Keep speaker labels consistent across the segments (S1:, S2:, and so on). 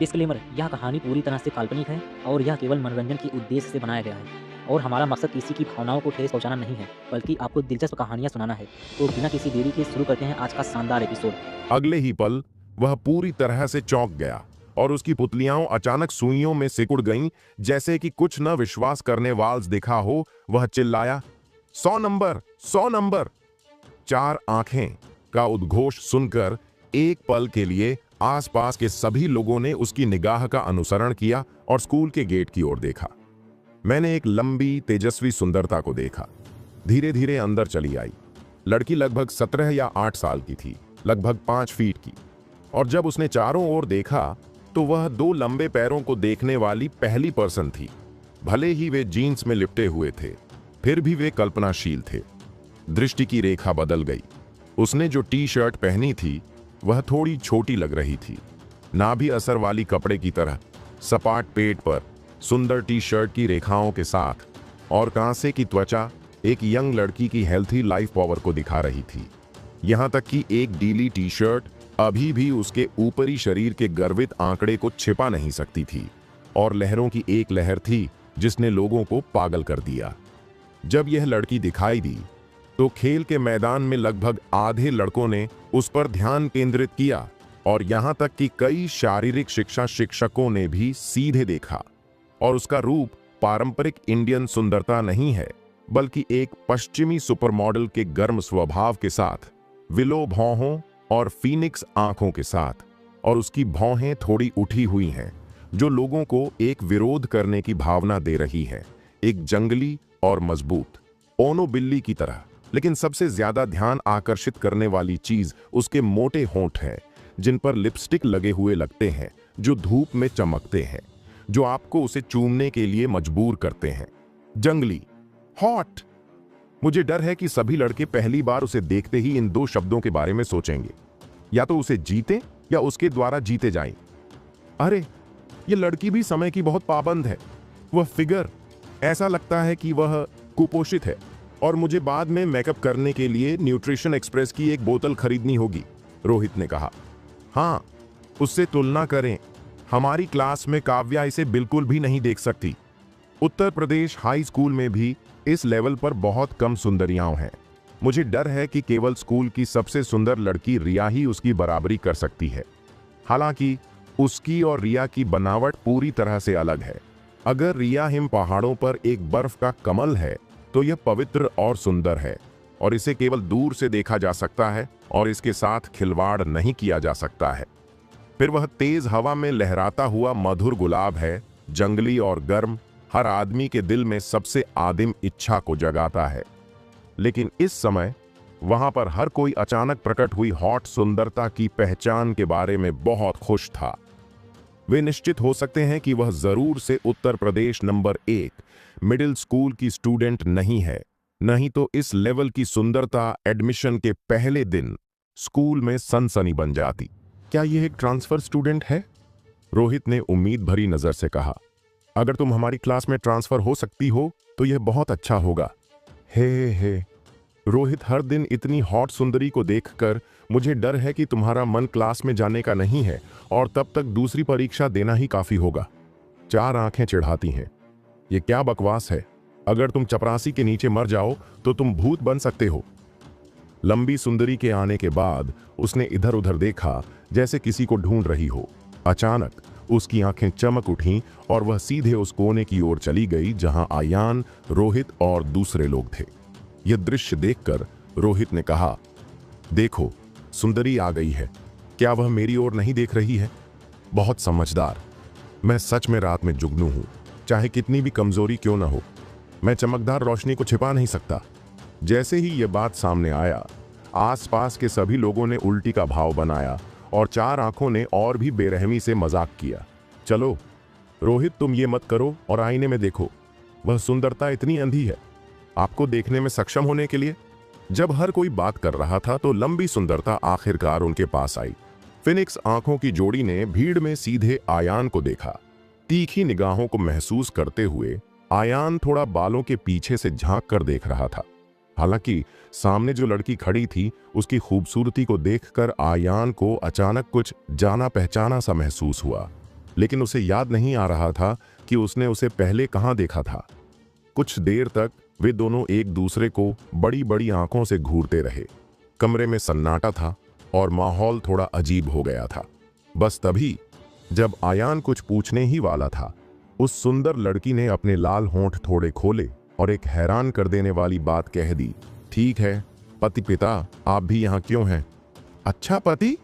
S1: Disclaimer, यह कहानी पूरी तरह से काल्पनिक है और यह केवल मनोरंजन के उद्देश्य से बनाया गया है और हमारा मकसद किसी की भावनाओं को ठेस पहुंचाना नहीं है, बल्कि आपको दिलचस्प कहानियां सुनाना है। तो बिना किसी देरी के शुरू करते हैं आज का शानदार एपिसोड।
S2: अगले ही पल वह पूरी तरह से चौंक गया और उसकी पुतलियां अचानक सुइयों में सिकुड़ गईं, जैसे कि कुछ न विश्वास करने वाल्स दिखा हो। वह चिल्लाया, 100 नंबर, 100 नंबर। चार आंखें का उद्घोष सुनकर एक पल के लिए आसपास के सभी लोगों ने उसकी निगाह का अनुसरण किया और स्कूल के गेट की ओर देखा। मैंने एक लंबी तेजस्वी सुंदरता को देखा, धीरे धीरे अंदर चली आई। लड़की लगभग 17 या 8 साल की थी, लगभग 5 फीट की। और जब उसने चारों ओर देखा तो वह 2 लंबे पैरों को देखने वाली पहली पर्सन थी। भले ही वे जीन्स में लिपटे हुए थे, फिर भी वे कल्पनाशील थे। दृष्टि की रेखा बदल गई। उसने जो टी शर्ट पहनी थी वह थोड़ी छोटी लग रही थी, नाभि असर वाली कपड़े की तरह, सपाट पेट पर सुंदर टी शर्ट की रेखाओं के साथ, और कांसे की त्वचा एक यंग लड़की की हेल्थी लाइफ पावर को दिखा रही थी। यहां तक कि एक डीली टी शर्ट अभी भी उसके ऊपरी शरीर के गर्वित आंकड़े को छिपा नहीं सकती थी, और लहरों की एक लहर थी जिसने लोगों को पागल कर दिया। जब यह लड़की दिखाई दी तो खेल के मैदान में लगभग आधे लड़कों ने उस पर ध्यान केंद्रित किया, और यहां तक कि कई शारीरिक शिक्षा शिक्षकों ने भी सीधे देखा। और उसका रूप पारंपरिक इंडियन सुंदरता नहीं है, बल्कि एक पश्चिमी सुपरमॉडल के गर्म स्वभाव के साथ, विलो भौहों और फीनिक्स आंखों के साथ। और उसकी भौहें थोड़ी उठी हुई हैं, जो लोगों को एक विरोध करने की भावना दे रही है, एक जंगली और मजबूत ओनो बिल्ली की तरह। लेकिन सबसे ज्यादा ध्यान आकर्षित करने वाली चीज उसके मोटे होंठ हैं, जिन पर लिपस्टिक लगे हुए लगते हैं, जो धूप में चमकते हैं, जो आपको उसे चूमने के लिए मजबूर करते हैं। जंगली, हॉट। मुझे डर है कि सभी लड़के पहली बार उसे देखते ही इन 2 शब्दों के बारे में सोचेंगे, या तो उसे जीते या उसके द्वारा जीते जाएं। अरे, ये लड़की भी समय की बहुत पाबंद है। वह फिगर, ऐसा लगता है कि वह कुपोषित है, और मुझे बाद में मेकअप करने के लिए न्यूट्रिशन एक्सप्रेस की एक बोतल खरीदनी होगी, रोहित ने कहा। हाँ, उससे तुलना करें, हमारी क्लास में काव्या इसे बिल्कुल भी नहीं देख सकती। उत्तर प्रदेश हाई स्कूल में भी इस लेवल पर बहुत कम सुंदरियां हैं। मुझे डर है कि केवल स्कूल की सबसे सुंदर लड़की रिया ही उसकी बराबरी कर सकती है। हालांकि उसकी और रिया की बनावट पूरी तरह से अलग है। अगर रिया हिम पहाड़ों पर एक बर्फ का कमल है, तो यह पवित्र और सुंदर है, और इसे केवल दूर से देखा जा सकता है और इसके साथ खिलवाड़ नहीं किया जा सकता है। फिर वह तेज हवा में लहराता हुआ मधुर गुलाब है, जंगली और गर्म, हर आदमी के दिल में सबसे आदिम इच्छा को जगाता है। लेकिन इस समय वहां पर हर कोई अचानक प्रकट हुई हॉट सुंदरता की पहचान के बारे में बहुत खुश था। वे निश्चित हो सकते हैं कि वह जरूर से Uttar Pradesh number 1 middle school की स्टूडेंट नहीं है, नहीं तो इस लेवल की सुंदरता एडमिशन के पहले दिन स्कूल में सनसनी बन जाती। क्या यह एक ट्रांसफर स्टूडेंट है? रोहित ने उम्मीद भरी नजर से कहा। अगर तुम हमारी क्लास में ट्रांसफर हो सकती हो तो यह बहुत अच्छा होगा। हे रोहित, हर दिन इतनी हॉट सुंदरी को देखकर मुझे डर है कि तुम्हारा मन क्लास में जाने का नहीं है, और तब तक दूसरी परीक्षा देना ही काफी होगा। चार आंखें चिढ़ाती हैं। यह क्या बकवास है? अगर तुम चपरासी के नीचे मर जाओ तो तुम भूत बन सकते हो। लंबी सुंदरी के आने के बाद उसने इधर उधर देखा, जैसे किसी को ढूंढ रही हो। अचानक उसकी आंखें चमक उठीं और वह सीधे उस कोने की ओर चली गई जहां आयान, रोहित और दूसरे लोग थे। यह दृश्य देखकर रोहित ने कहा, देखो, सुंदरी आ गई है। क्या वह मेरी ओर नहीं देख रही है? बहुत समझदार। मैं सच में रात में जुगनू हूं, चाहे कितनी भी कमजोरी क्यों ना हो। मैं चमकदार रोशनी को छिपा नहीं सकता। जैसे ही यह बात सामने आया, आसपास के सभी लोगों ने उल्टी का भाव बनाया, और चार आंखों ने और भी बेरहमी से मजाक किया। चलो रोहित, तुम ये मत करो और आईने में देखो। वह सुंदरता इतनी अंधी है आपको देखने में सक्षम होने के लिए। जब हर कोई बात कर रहा था तो लंबी सुंदरता आखिरकार उनके पास आई। फिनिक्स आंखों की जोड़ी ने भीड़ में सीधे आयान को देखा। तीखी निगाहों को महसूस करते हुए आयान थोड़ा बालों के पीछे से झांक कर देख रहा था। हालांकि सामने जो लड़की खड़ी थी उसकी खूबसूरती को देखकर आयान को अचानक कुछ जाना पहचाना सा महसूस हुआ। लेकिन उसे याद नहीं आ रहा था कि उसने उसे पहले कहाँ देखा था। कुछ देर तक वे दोनों एक दूसरे को बड़ी बड़ी आंखों से घूरते रहे। कमरे में सन्नाटा था और माहौल थोड़ा अजीब हो गया था। बस तभी जब आयान कुछ पूछने ही वाला था, उस सुंदर लड़की ने अपने लाल होंठ थोड़े खोले और एक हैरान कर देने वाली बात कह दी। ठीक है पति पिता, आप भी यहाँ क्यों हैं? अच्छा पति?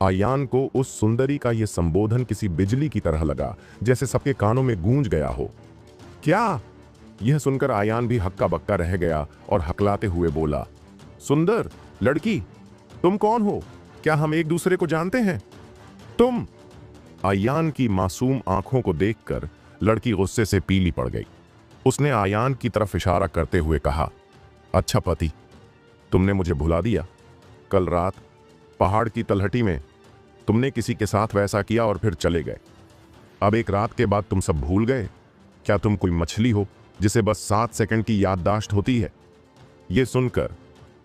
S2: आयान को उस सुंदरी का यह संबोधन किसी बिजली की तरह लगा, जैसे सबके कानों में गूंज गया हो। क्या? यह सुनकर आयान भी हक्का बक्का रह गया और हकलाते हुए बोला, सुंदर लड़की, तुम कौन हो? क्या हम एक दूसरे को जानते हैं? तुम? आयान की मासूम आंखों को देखकर लड़की गुस्से से पीली पड़ गई। उसने आयान की तरफ इशारा करते हुए कहा, अच्छा पति, तुमने मुझे भुला दिया। कल रात पहाड़ की तलहटी में तुमने किसी के साथ वैसा किया और फिर चले गए। अब एक रात के बाद तुम सब भूल गए? क्या तुम कोई मछली हो जिसे बस 7 सेकंड की याददाश्त होती है? यह सुनकर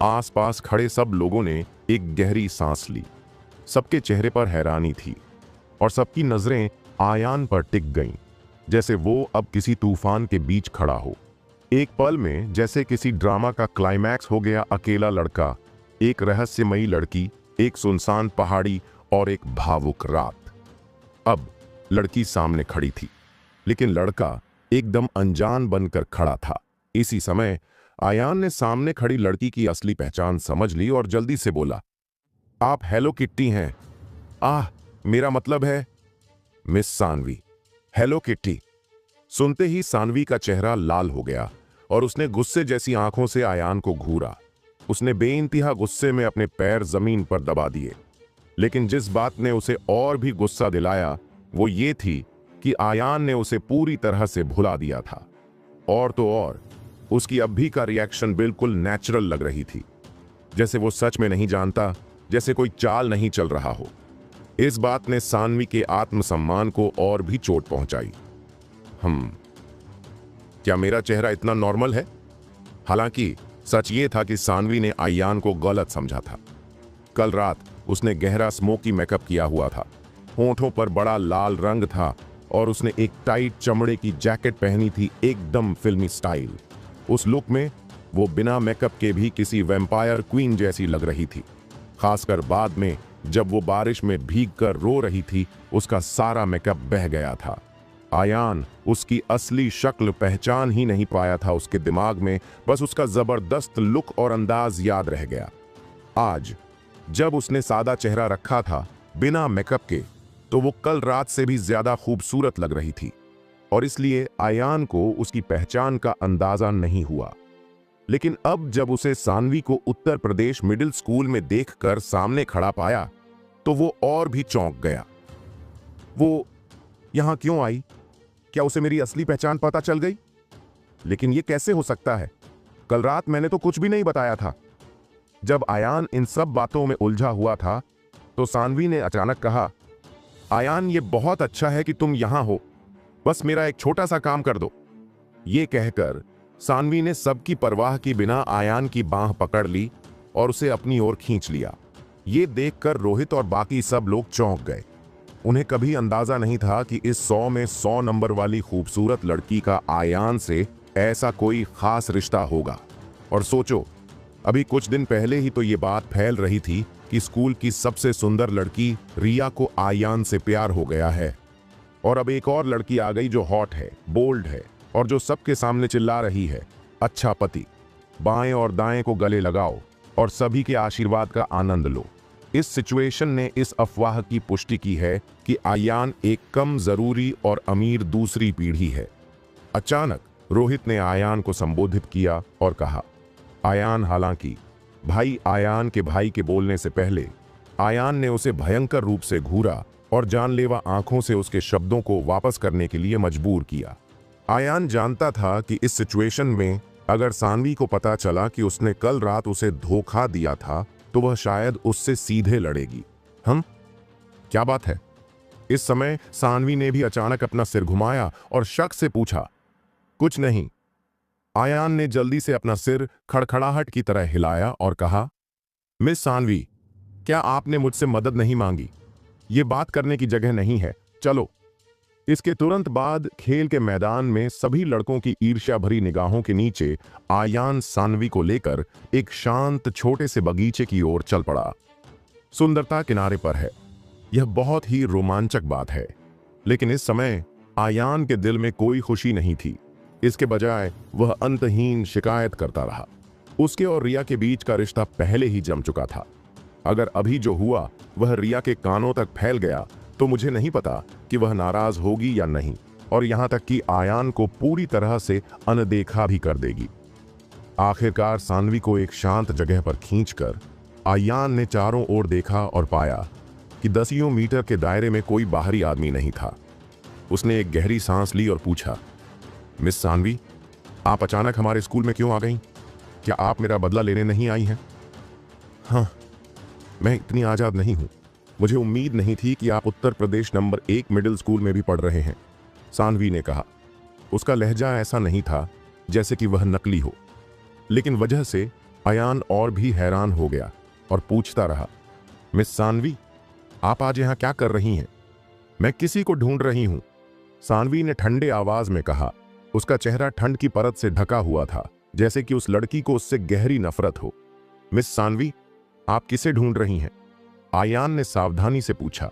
S2: आसपास खड़े सब लोगों ने एक गहरी सांस ली। सबके चेहरे पर हैरानी थी और सबकी नजरें आयान पर टिक गईं, जैसे वो अब किसी तूफान के बीच खड़ा हो। एक पल में जैसे किसी ड्रामा का क्लाइमैक्स हो गया। अकेला लड़का, एक रहस्यमयी लड़की, एक सुनसान पहाड़ी और एक भावुक रात। अब लड़की सामने खड़ी थी, लेकिन लड़का एकदम अनजान बनकर खड़ा था। इसी समय आयान ने सामने खड़ी लड़की की असली पहचान समझ ली और जल्दी से बोला, आप हेलो किट्टी हैं। आह, मेरा मतलब है मिस सानवी। Hello kitty. सुनते ही सानवी का चेहरा लाल हो गया और उसने गुस्से जैसी आंखों से आयान को घूरा। उसने बेइंतहा गुस्से में अपने पैर जमीन पर दबा दिए। लेकिन जिस बात ने उसे और भी गुस्सा दिलाया वो ये थी कि आयान ने उसे पूरी तरह से भुला दिया था। और तो और उसकी अब भी का रिएक्शन बिल्कुल नेचुरल लग रही थी, जैसे वो सच में नहीं जानता, जैसे कोई चाल नहीं चल रहा हो। इस बात ने सानवी के आत्मसम्मान को और भी चोट पहुंचाई। क्या मेरा चेहरा इतना नॉर्मल है? हालांकि सच ये था कि सानवी ने आयान को गलत समझा था। कल रात उसने गहरा स्मोकी मेकअप किया हुआ था, होंठों पर बड़ा लाल रंग था और उसने एक टाइट चमड़े की जैकेट पहनी थी, एकदम फिल्मी स्टाइल। उस लुक में वो बिना मेकअप के भी किसी वैम्पायर क्वीन जैसी लग रही थी। खासकर बाद में जब वो बारिश में भीगकर रो रही थी, उसका सारा मेकअप बह गया था। आयान उसकी असली शक्ल पहचान ही नहीं पाया था। उसके दिमाग में बस उसका जबरदस्त लुक और अंदाज याद रह गया। आज जब उसने सादा चेहरा रखा था बिना मेकअप के, तो वो कल रात से भी ज्यादा खूबसूरत लग रही थी और इसलिए आयान को उसकी पहचान का अंदाजा नहीं हुआ। लेकिन अब जब उसे सानवी को उत्तर प्रदेश मिडिल स्कूल में देखकर सामने खड़ा पाया तो वो और भी चौंक गया। वो यहां क्यों आई? क्या उसे मेरी असली पहचान पता चल गई? लेकिन ये कैसे हो सकता है? कल रात मैंने तो कुछ भी नहीं बताया था। जब आयान इन सब बातों में उलझा हुआ था तो सानवी ने अचानक कहा, आयान ये बहुत अच्छा है कि तुम यहां हो, बस मेरा एक छोटा सा काम कर दो। ये कहकर सानवी ने सबकी परवाह की बिना आयान की बांह पकड़ ली और उसे अपनी ओर खींच लिया। ये देखकर रोहित और बाकी सब लोग चौंक गए। उन्हें कभी अंदाजा नहीं था कि इस 100 में 100 नंबर वाली खूबसूरत लड़की का आयान से ऐसा कोई खास रिश्ता होगा। और सोचो, अभी कुछ दिन पहले ही तो ये बात फैल रही थी कि स्कूल की सबसे सुंदर लड़की रिया को आयान से प्यार हो गया है। और अब एक और लड़की आ गई जो हॉट है, बोल्ड है और जो सबके सामने चिल्ला रही है, अच्छा पति। बाएं और दाएं को गले लगाओ और सभी के आशीर्वाद का आनंद लो। इस सिचुएशन ने इस अफवाह की पुष्टि की है कि आयान एक कम जरूरी और अमीर दूसरी पीढ़ी है। अचानक रोहित ने आयान को संबोधित किया और कहा, आयान। हालांकि भाई आयान के भाई के बोलने से पहले आयान ने उसे भयंकर रूप से घूरा और जानलेवा आंखों से उसके शब्दों को वापस करने के लिए मजबूर किया। आयान जानता था कि इस सिचुएशन में अगर सानवी को पता चला कि उसने कल रात उसे धोखा दिया था तो वह शायद उससे सीधे लड़ेगी। क्या बात है? इस समय सानवी ने भी अचानक अपना सिर घुमाया और शक से पूछा, कुछ नहीं। आयान ने जल्दी से अपना सिर खड़खड़ाहट की तरह हिलाया और कहा, मिस सानवी, क्या आपने मुझसे मदद नहीं मांगी? ये बात करने की जगह नहीं है, चलो। इसके तुरंत बाद खेल के मैदान में सभी लड़कों की ईर्ष्या भरी निगाहों के नीचे आयान सानवी को लेकर एक शांत छोटे से बगीचे की ओर चल पड़ा। सुंदरता किनारे पर है, यह बहुत ही रोमांचक बात है, लेकिन इस समय आयान के दिल में कोई खुशी नहीं थी। इसके बजाय वह अंतहीन शिकायत करता रहा। उसके और रिया के बीच का रिश्ता पहले ही जम चुका था। अगर अभी जो हुआ वह रिया के कानों तक फैल गया तो मुझे नहीं पता कि वह नाराज होगी या नहीं, और यहां तक कि आयान को पूरी तरह से अनदेखा भी कर देगी। आखिरकार सानवी को एक शांत जगह पर खींचकर आयान ने चारों ओर देखा और पाया कि 10 मीटर के दायरे में कोई बाहरी आदमी नहीं था। उसने एक गहरी सांस ली और पूछा, मिस सानवी, आप अचानक हमारे स्कूल में क्यों आ गईं? क्या आप मेरा बदला लेने नहीं आई हैं? हाँ, मैं इतनी आजाद नहीं हूं। मुझे उम्मीद नहीं थी कि आप Uttar Pradesh number 1 middle school में भी पढ़ रहे हैं, सानवी ने कहा। उसका लहजा ऐसा नहीं था जैसे कि वह नकली हो, लेकिन वजह से आयान और भी हैरान हो गया और पूछता रहा, मिस सानवी, आप आज यहां क्या कर रही हैं? मैं किसी को ढूंढ रही हूं, सानवी ने ठंडे आवाज में कहा। उसका चेहरा ठंड की परत से ढका हुआ था, जैसे कि उस लड़की को उससे गहरी नफरत हो। मिस सानवी, आप किसे ढूंढ रही हैं? आयान ने सावधानी से पूछा,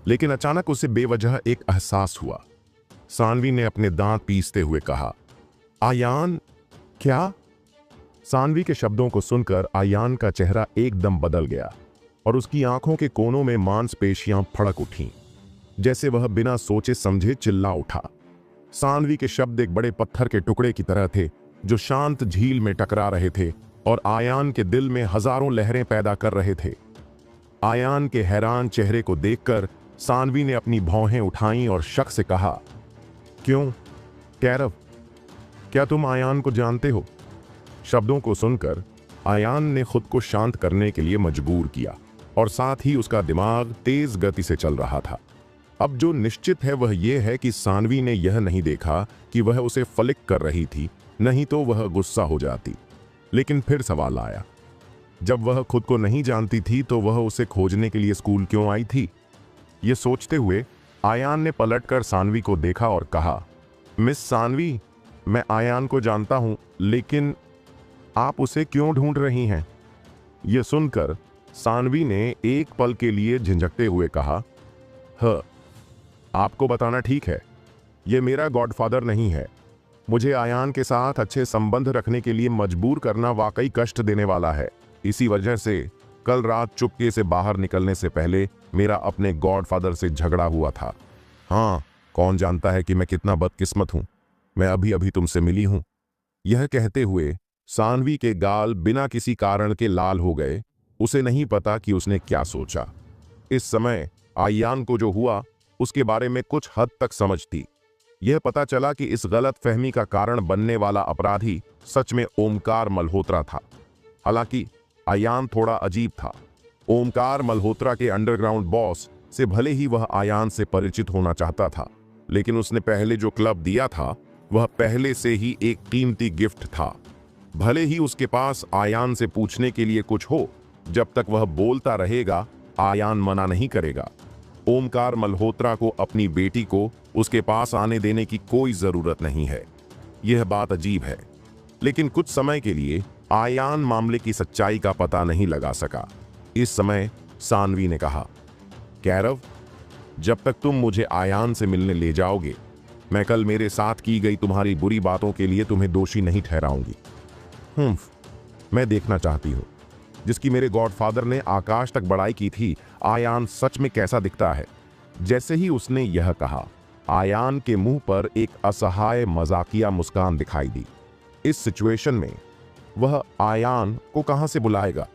S2: लेकिन अचानक उसे बेवजह एक एहसास हुआ। सानवी ने अपने दांत पीसते हुए कहा, आयान, क्या? सानवी के शब्दों को सुनकर आयान का चेहरा एकदम बदल गया और उसकी आंखों के कोनों में मांसपेशियां फड़क उठीं, जैसे वह बिना सोचे समझे चिल्ला उठा। सानवी के शब्द एक बड़े पत्थर के टुकड़े की तरह थे जो शांत झील में टकरा रहे थे और आयान के दिल में हजारों लहरें पैदा कर रहे थे। आयान के हैरान चेहरे को देखकर सानवी ने अपनी भौहें उठाईं और शक से कहा, क्यों कैरव, क्या तुम आयान को जानते हो? शब्दों को सुनकर आयान ने खुद को शांत करने के लिए मजबूर किया और साथ ही उसका दिमाग तेज गति से चल रहा था। अब जो निश्चित है वह यह है कि सानवी ने यह नहीं देखा कि वह उसे फलिक कर रही थी, नहीं तो वह गुस्सा हो जाती। लेकिन फिर सवाल आया, जब वह खुद को नहीं जानती थी तो वह उसे खोजने के लिए स्कूल क्यों आई थी? ये सोचते हुए आयान ने पलटकर सानवी को देखा और कहा, मिस सानवी, मैं आयान को जानता हूं, लेकिन आप उसे क्यों ढूंढ रही हैं? यह सुनकर सानवी ने एक पल के लिए झिझकते हुए कहा, आपको बताना ठीक है, यह मेरा गॉडफादर नहीं है। मुझे आयान के साथ अच्छे संबंध रखने के लिए मजबूर करना वाकई कष्ट देने वाला है। इसी वजह से कल रात चुपके से बाहर निकलने से पहले मेरा अपने गॉडफादर से झगड़ा हुआ था। हाँ, कौन जानता है कि मैं कितना बदकिस्मत हूं, मैं अभी अभी तुमसे मिली हूं। यह कहते हुए सानवी के गाल बिना किसी कारण के लाल हो गए। उसे नहीं पता कि उसने क्या सोचा। इस समय आयान को जो हुआ उसके बारे में कुछ हद तक समझ थी। यह पता चला कि इस गलत फहमी का कारण बनने वाला अपराधी सच में ओमकार मल्होत्रा था। हालांकि आयान थोड़ा अजीब था। ओमकार मल्होत्रा के अंडरग्राउंड बॉस से भले ही वह आयान से परिचित होना चाहता था, लेकिन उसने पहले जो क्लब दिया था वह पहले से ही एक कीमती गिफ्ट था। भले ही उसके पास आयान से पूछने के लिए कुछ हो, जब तक वह बोलता रहेगा आयान मना नहीं करेगा। ओमकार मल्होत्रा को अपनी बेटी को उसके पास आने देने की कोई जरूरत नहीं है। यह बात अजीब है, लेकिन कुछ समय के लिए आयान मामले की सच्चाई का पता नहीं लगा सका। इस समय सानवी ने कहा, कैरव, जब तक तुम मुझे आयान से मिलने ले जाओगे, मैं कल मेरे साथ की गई तुम्हारी बुरी बातों के लिए तुम्हें दोषी नहीं ठहराऊंगी। मैं देखना चाहती हूँ जिसकी मेरे गॉडफादर ने आकाश तक बड़ाई की थी, आयान सच में कैसा दिखता है। जैसे ही उसने यह कहा, आयान के मुंह पर एक असहाय मजाकिया मुस्कान दिखाई दी। इस सिचुएशन में वह आयान को कहां से बुलाएगा?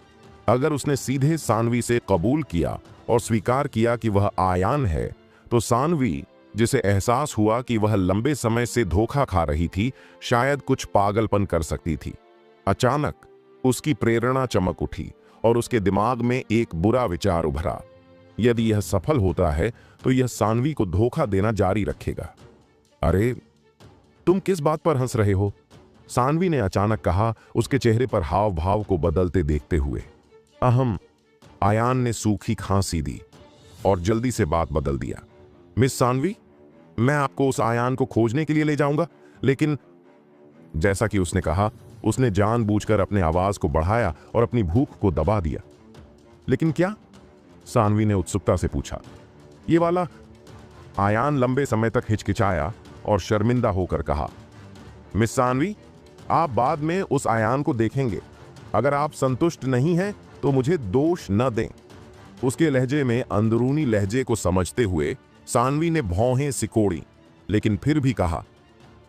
S2: अगर उसने सीधे सानवी से कबूल किया और स्वीकार किया कि वह आयान है, तो सानवी, जिसे एहसास हुआ कि वह लंबे समय से धोखा खा रही थी, शायद कुछ पागलपन कर सकती थी। अचानक उसकी प्रेरणा चमक उठी और उसके दिमाग में एक बुरा विचार उभरा। यदि यह सफल होता है तो यह सानवी को धोखा देना जारी रखेगा। अरे, तुम किस बात पर हंस रहे हो? सानवी ने अचानक कहा, उसके चेहरे पर हाव भाव को बदलते देखते हुए। अहम, आयान ने सूखी खांसी दी और जल्दी से बात बदल दिया। मिस सानवी, मैं आपको उस आयान को खोजने के लिए ले जाऊंगा, लेकिन जैसा कि उसने कहा, उसने जानबूझकर अपने आवाज को बढ़ाया और अपनी भूख को दबा दिया। लेकिन क्या? सानवी ने उत्सुकता से पूछा। ये वाला आयान लंबे समय तक हिचकिचाया और शर्मिंदा होकर कहा, मिस सानवी, आप बाद में उस आयान को देखेंगे। अगर आप संतुष्ट नहीं हैं तो मुझे दोष न दें। उसके लहजे में अंदरूनी लहजे को समझते हुए सानवी ने भौहें सिकोड़ी, लेकिन फिर भी कहा,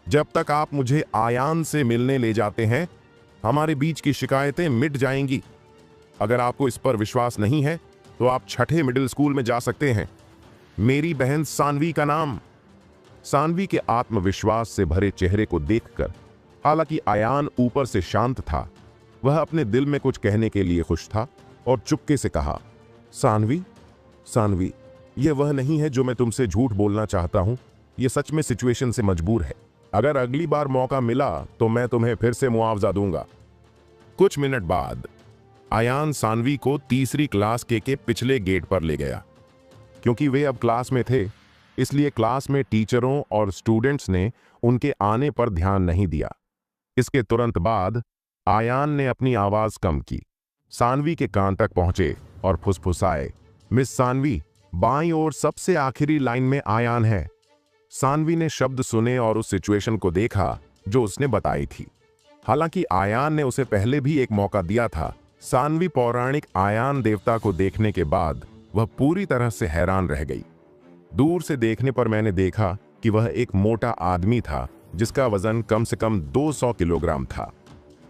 S2: जब तक आप मुझे आयान से मिलने ले जाते हैं, हमारे बीच की शिकायतें मिट जाएंगी। अगर आपको इस पर विश्वास नहीं है तो आप छठे मिडिल स्कूल में जा सकते हैं। मेरी बहन सानवी का नाम। सानवी के आत्मविश्वास से भरे चेहरे को देखकर, हालांकि आयान ऊपर से शांत था, वह अपने दिल में कुछ कहने के लिए खुश था और चुपके से कहा, सानवी, सानवी, यह वह नहीं है जो मैं तुमसे झूठ बोलना चाहता हूं। यह सच में सिचुएशन से मजबूर है। अगर अगली बार मौका मिला तो मैं तुम्हें फिर से मुआवजा दूंगा। कुछ मिनट बाद आयान सानवी को तीसरी क्लास के पिछले गेट पर ले गया। क्योंकि वे अब क्लास में थे, इसलिए क्लास में टीचरों और स्टूडेंट्स ने उनके आने पर ध्यान नहीं दिया। इसके तुरंत बाद आयान ने अपनी आवाज कम की, सानवी के कान तक पहुंचे और फुसफुसाए, मिस सानवी, बाईं ओर सबसे आखिरी लाइन में आयान है। सानवी ने शब्द सुने और उस सिचुएशन को देखा जो उसने बताई थी। हालांकि आयान ने उसे पहले भी एक मौका दिया था, सानवी पौराणिक आयान देवता को देखने के बाद वह पूरी तरह से हैरान रह गई। दूर से देखने पर मैंने देखा कि वह एक मोटा आदमी था जिसका वजन कम से कम 200 किलोग्राम था।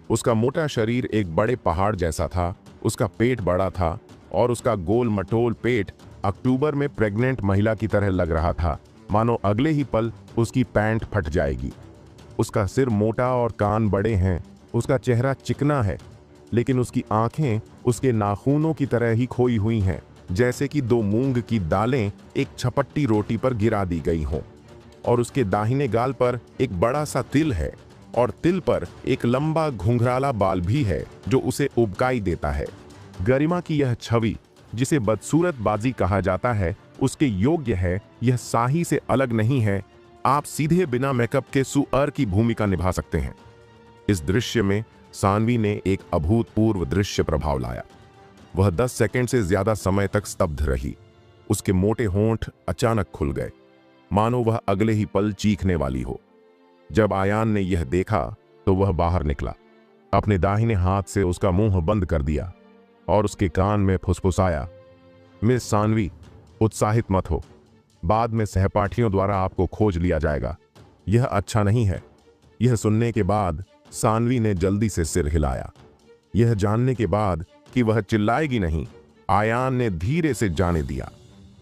S2: उसका मोटा शरीर एक बड़े पहाड़ जैसा था, उसका पेट बड़ा था और उसका गोल मटोल पेट अक्टूबर में प्रेग्नेंट महिला की तरह लग रहा था, मानो अगले ही पल उसकी पैंट फट जाएगी। उसका सिर मोटा और कान बड़े हैं, उसका चेहरा चिकना है, लेकिन उसकी आंखें उसके नाखूनों की तरह ही खोई हुई हैं, जैसे कि दो मूंग की दालें एक छपट्टी रोटी पर गिरा दी गई हों। और उसके दाहिने गाल पर एक बड़ा सा तिल है और तिल पर एक लंबा घुंघराला बाल भी है जो उसे उबकाई देता है। गरिमा की यह छवि, जिसे बदसूरत बाजी कहा जाता है, उसके योग्य है। यह शाही से अलग नहीं है। आप सीधे बिना मेकअप के सुअर की भूमिका निभा सकते हैं। इस दृश्य में सानवी ने एक अभूतपूर्व दृश्य प्रभाव लाया। वह 10 सेकंड से ज्यादा समय तक स्तब्ध रही। उसके मोटे होंठ अचानक खुल गए, मानो वह अगले ही पल चीखने वाली हो। जब आयान ने यह देखा तो वह बाहर निकला, अपने दाहिने हाथ से उसका मुंह बंद कर दिया और उसके कान में फुसफुसाया, मिस सानवी, उत्साहित मत हो। बाद में सहपाठियों द्वारा आपको खोज लिया जाएगा। यह अच्छा नहीं है। यह सुनने के बाद सानवी ने जल्दी से सिर हिलाया। यह जानने के बाद कि वह चिल्लाएगी नहीं, आयान ने धीरे से जाने दिया।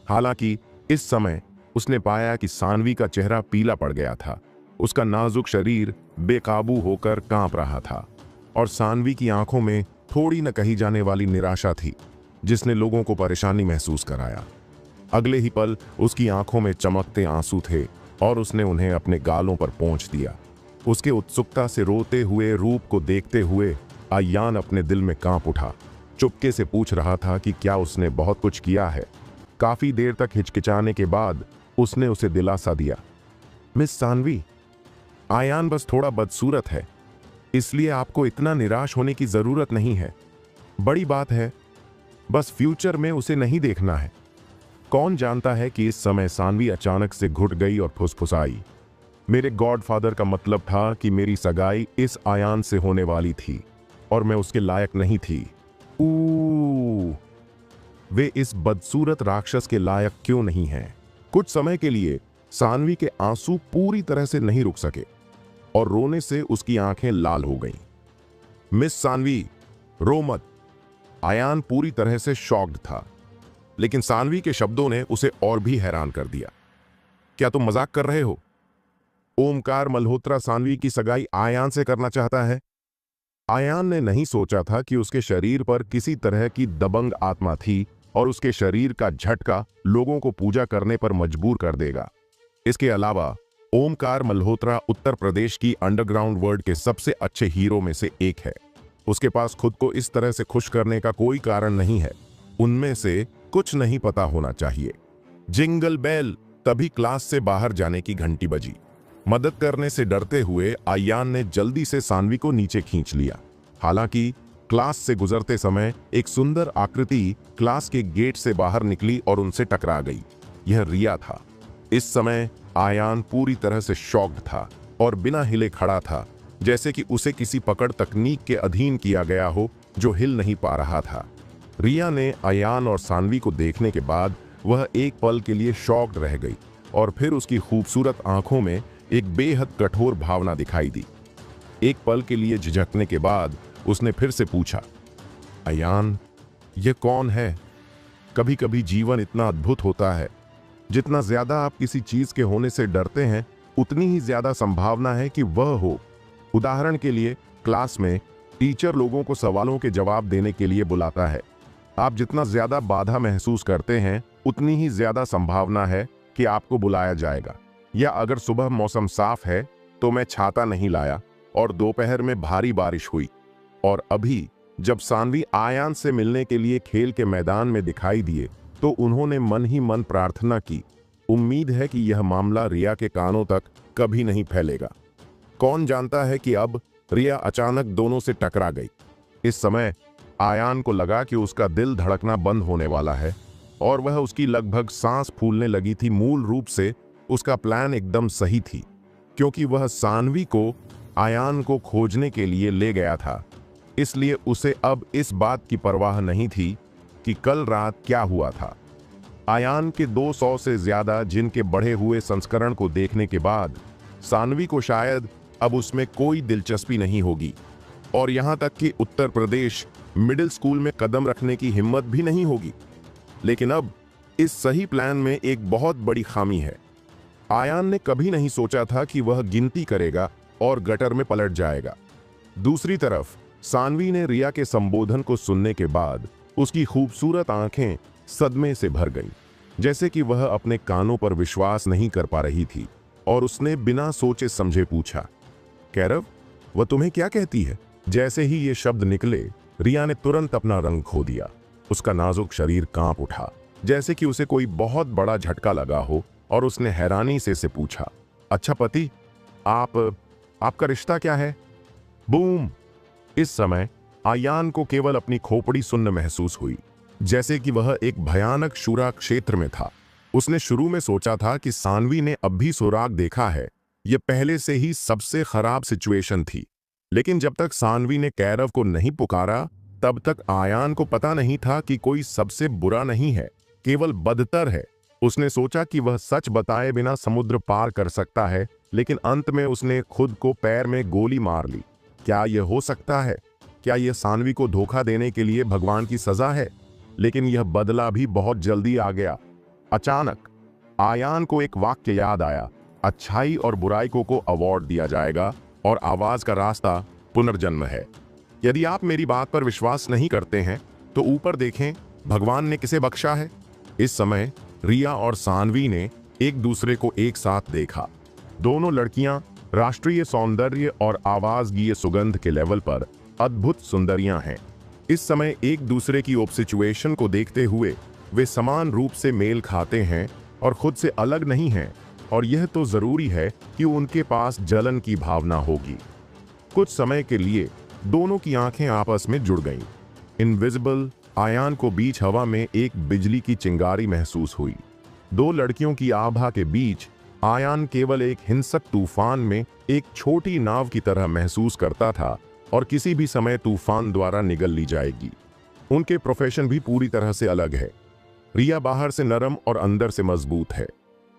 S2: हालांकि इस समय उसने पाया कि सानवी का चेहरा पीला पड़ गया था। उसका नाजुक शरीर बेकाबू होकर कांप रहा था और सानवी की आंखों में थोड़ी न कही जाने वाली निराशा थी, जिसने लोगों को परेशानी महसूस कराया। अगले ही पल उसकी आंखों में चमकते आंसू थे और उसने उन्हें अपने गालों पर पोंछ दिया। उसके उत्सुकता से रोते हुए रूप को देखते हुए आयान अपने दिल में कांप उठा। चुपके से पूछ रहा था कि क्या उसने बहुत कुछ किया है। काफी देर तक हिचकिचाने के बाद उसने उसे दिलासा दिया, मिस सानवी, आयान बस थोड़ा बदसूरत है, इसलिए आपको इतना निराश होने की जरूरत नहीं है। बड़ी बात है, बस फ्यूचर में उसे नहीं देखना है। कौन जानता है कि इस समय सानवी अचानक से घुट गई और फुसफुसाई, मेरे गॉडफादर का मतलब था कि मेरी सगाई इस आयान से होने वाली थी और मैं उसके लायक नहीं थी। वे इस बदसूरत राक्षस के लायक क्यों नहीं हैं? कुछ समय के लिए सानवी के आंसू पूरी तरह से नहीं रुक सके और रोने से उसकी आंखें लाल हो गईं। मिस सानवी, रो मत। आयान पूरी तरह से शॉक्ड था, लेकिन सानवी के शब्दों ने उसे और भी हैरान कर दिया। क्या तुम मजाक कर रहे हो? ओमकार मल्होत्रा सानवी की सगाई आयान से करना चाहता है? आयान ने नहीं सोचा था कि उसके शरीर पर किसी तरह की दबंग आत्मा थी और उसके शरीर का झटका लोगों को पूजा करने पर मजबूर कर देगा। इसके अलावा ओमकार मल्होत्रा उत्तर प्रदेश की अंडरग्राउंड वर्ल्ड के सबसे अच्छे हीरो में से एक है। उसके पास खुद को इस तरह से खुश करने का कोई कारण नहीं है। उनमें से कुछ नहीं पता होना चाहिए। जिंगल बेल, तभी क्लास से बाहर जाने की घंटी बजी। मदद करने से डरते हुए आयान ने जल्दी से सानवी को नीचे खींच लिया। हालांकि क्लास से गुजरते समय एक सुंदर आकृति क्लास के गेट से बाहर निकली और उनसे टकरा गई। यह रिया था। इस समय आयान पूरी तरह से शॉक्ड था और बिना हिले खड़ा था, जैसे कि उसे किसी पकड़ तकनीक के अधीन किया गया हो जो हिल नहीं पा रहा था। रिया ने आयान और सानवी को देखने के बाद वह एक पल के लिए शॉक्ड रह गई और फिर उसकी खूबसूरत आंखों में एक बेहद कठोर भावना दिखाई दी। एक पल के लिए झिझकने के बाद उसने फिर से पूछा, आयान, ये कौन है? कभी कभी जीवन इतना अद्भुत होता है, जितना ज्यादा आप किसी चीज के होने से डरते हैं उतनी ही ज्यादा संभावना है कि वह हो। उदाहरण के लिए, क्लास में टीचर लोगों को सवालों के जवाब देने के लिए बुलाता है। आप जितना ज्यादा बाधा महसूस करते हैं उतनी ही ज्यादा संभावना है कि आपको बुलाया जाएगा। या अगर सुबह मौसम साफ है तो मैं छाता नहीं लाया और दोपहर में भारी बारिश हुई। और अभी जब सानवी आयान से मिलने के लिए खेल के मैदान में दिखाई दिए तो उन्होंने मन ही मन प्रार्थना की, उम्मीद है कि यह मामला रिया के कानों तक कभी नहीं फैलेगा। कौन जानता है कि अब रिया अचानक दोनों से टकरा गई। इस समय आयान को लगा कि उसका दिल धड़कना बंद होने वाला है और वह उसकी लगभग सांस फूलने लगी थी। मूल रूप से उसका प्लान एकदम सही थी, क्योंकि वह सानवी को आयान को खोजने के लिए ले गया था। इसलिए उसे अब इस बात की परवाह नहीं थी कि कल रात क्या हुआ था। आयान के 200 से ज्यादा जिन के बढ़े हुए संस्करण को देखने के बाद सानवी को शायद अब उसमें कोई दिलचस्पी नहीं होगी और यहां तक कि उत्तर प्रदेश मिडिल स्कूल में कदम रखने की हिम्मत भी नहीं होगी। लेकिन अब इस सही प्लान में एक बहुत बड़ी खामी है। आयान ने कभी नहीं सोचा था कि वह गिनती करेगा और गटर में पलट जाएगा। दूसरी तरफ सानवी ने रिया के संबोधन को सुनने के बाद उसकी खूबसूरत आंखें सदमे से भर गईं, जैसे कि वह अपने कानों पर विश्वास नहीं कर पा रही थी। और उसने बिना सोचे समझे पूछा, कैरव, वह तुम्हें क्या कहती है? जैसे ही ये शब्द निकले, रिया ने तुरंत अपना रंग खो दिया। उसका नाजुक शरीर कांप उठा, जैसे कि उसे कोई बहुत बड़ा झटका लगा हो, और उसने हैरानी से पूछा, अच्छा पति, आपका रिश्ता क्या है? बूम! इस समय आयान को केवल अपनी खोपड़ी सुन्न महसूस हुई, जैसे कि वह एक भयानक शूरा क्षेत्र में था। उसने शुरू में सोचा था कि सानवी ने अब भी सुराग देखा है, यह पहले से ही सबसे खराब सिचुएशन थी। लेकिन जब तक सानवी ने कैरव को नहीं पुकारा, तब तक आयान को पता नहीं था कि कोई सबसे बुरा नहीं है, केवल बदतर है। उसने सोचा कि वह सच बताए बिना समुद्र पार कर सकता है, लेकिन अंत में उसने खुद को पैर में गोली मार ली। क्या यह हो सकता है? क्या यह सानवी को धोखा देने के लिए भगवान की सजा है? लेकिन यह बदला भी बहुत जल्दी आ गया। अचानक आयान को एक वाक्य याद आया, अच्छाई और बुराई को अवार्ड दिया जाएगा और आवाज का रास्ता पुनर्जन्म है। यदि आप मेरी बात पर विश्वास नहीं करते हैं तो ऊपर देखें, भगवान ने किसे बख्शा है। इस समय रिया और सानवी ने एक दूसरे को एक साथ देखा। दोनों लड़कियां राष्ट्रीय सौंदर्य और आवाजगीय सुगंध के लेवल पर अद्भुत सुंदरियां हैं। इस समय एक दूसरे की सिचुएशन को देखते हुए वे समान रूप से मेल खाते हैं और खुद से अलग नहीं हैं, और यह तो जरूरी है कि उनके पास जलन की भावना होगी। कुछ समय के लिए दोनों की आंखें आपस में जुड़ गईं। इनविजिबल आयान को बीच हवा में एक बिजली की चिंगारी महसूस हुई। दो लड़कियों की आभा के बीच आयान केवल एक हिंसक तूफान में एक छोटी नाव की तरह महसूस करता था, और किसी भी समय तूफान द्वारा निगल ली जाएगी। उनके प्रोफेशन भी पूरी तरह से अलग है। रिया बाहर से नरम और अंदर से मजबूत है।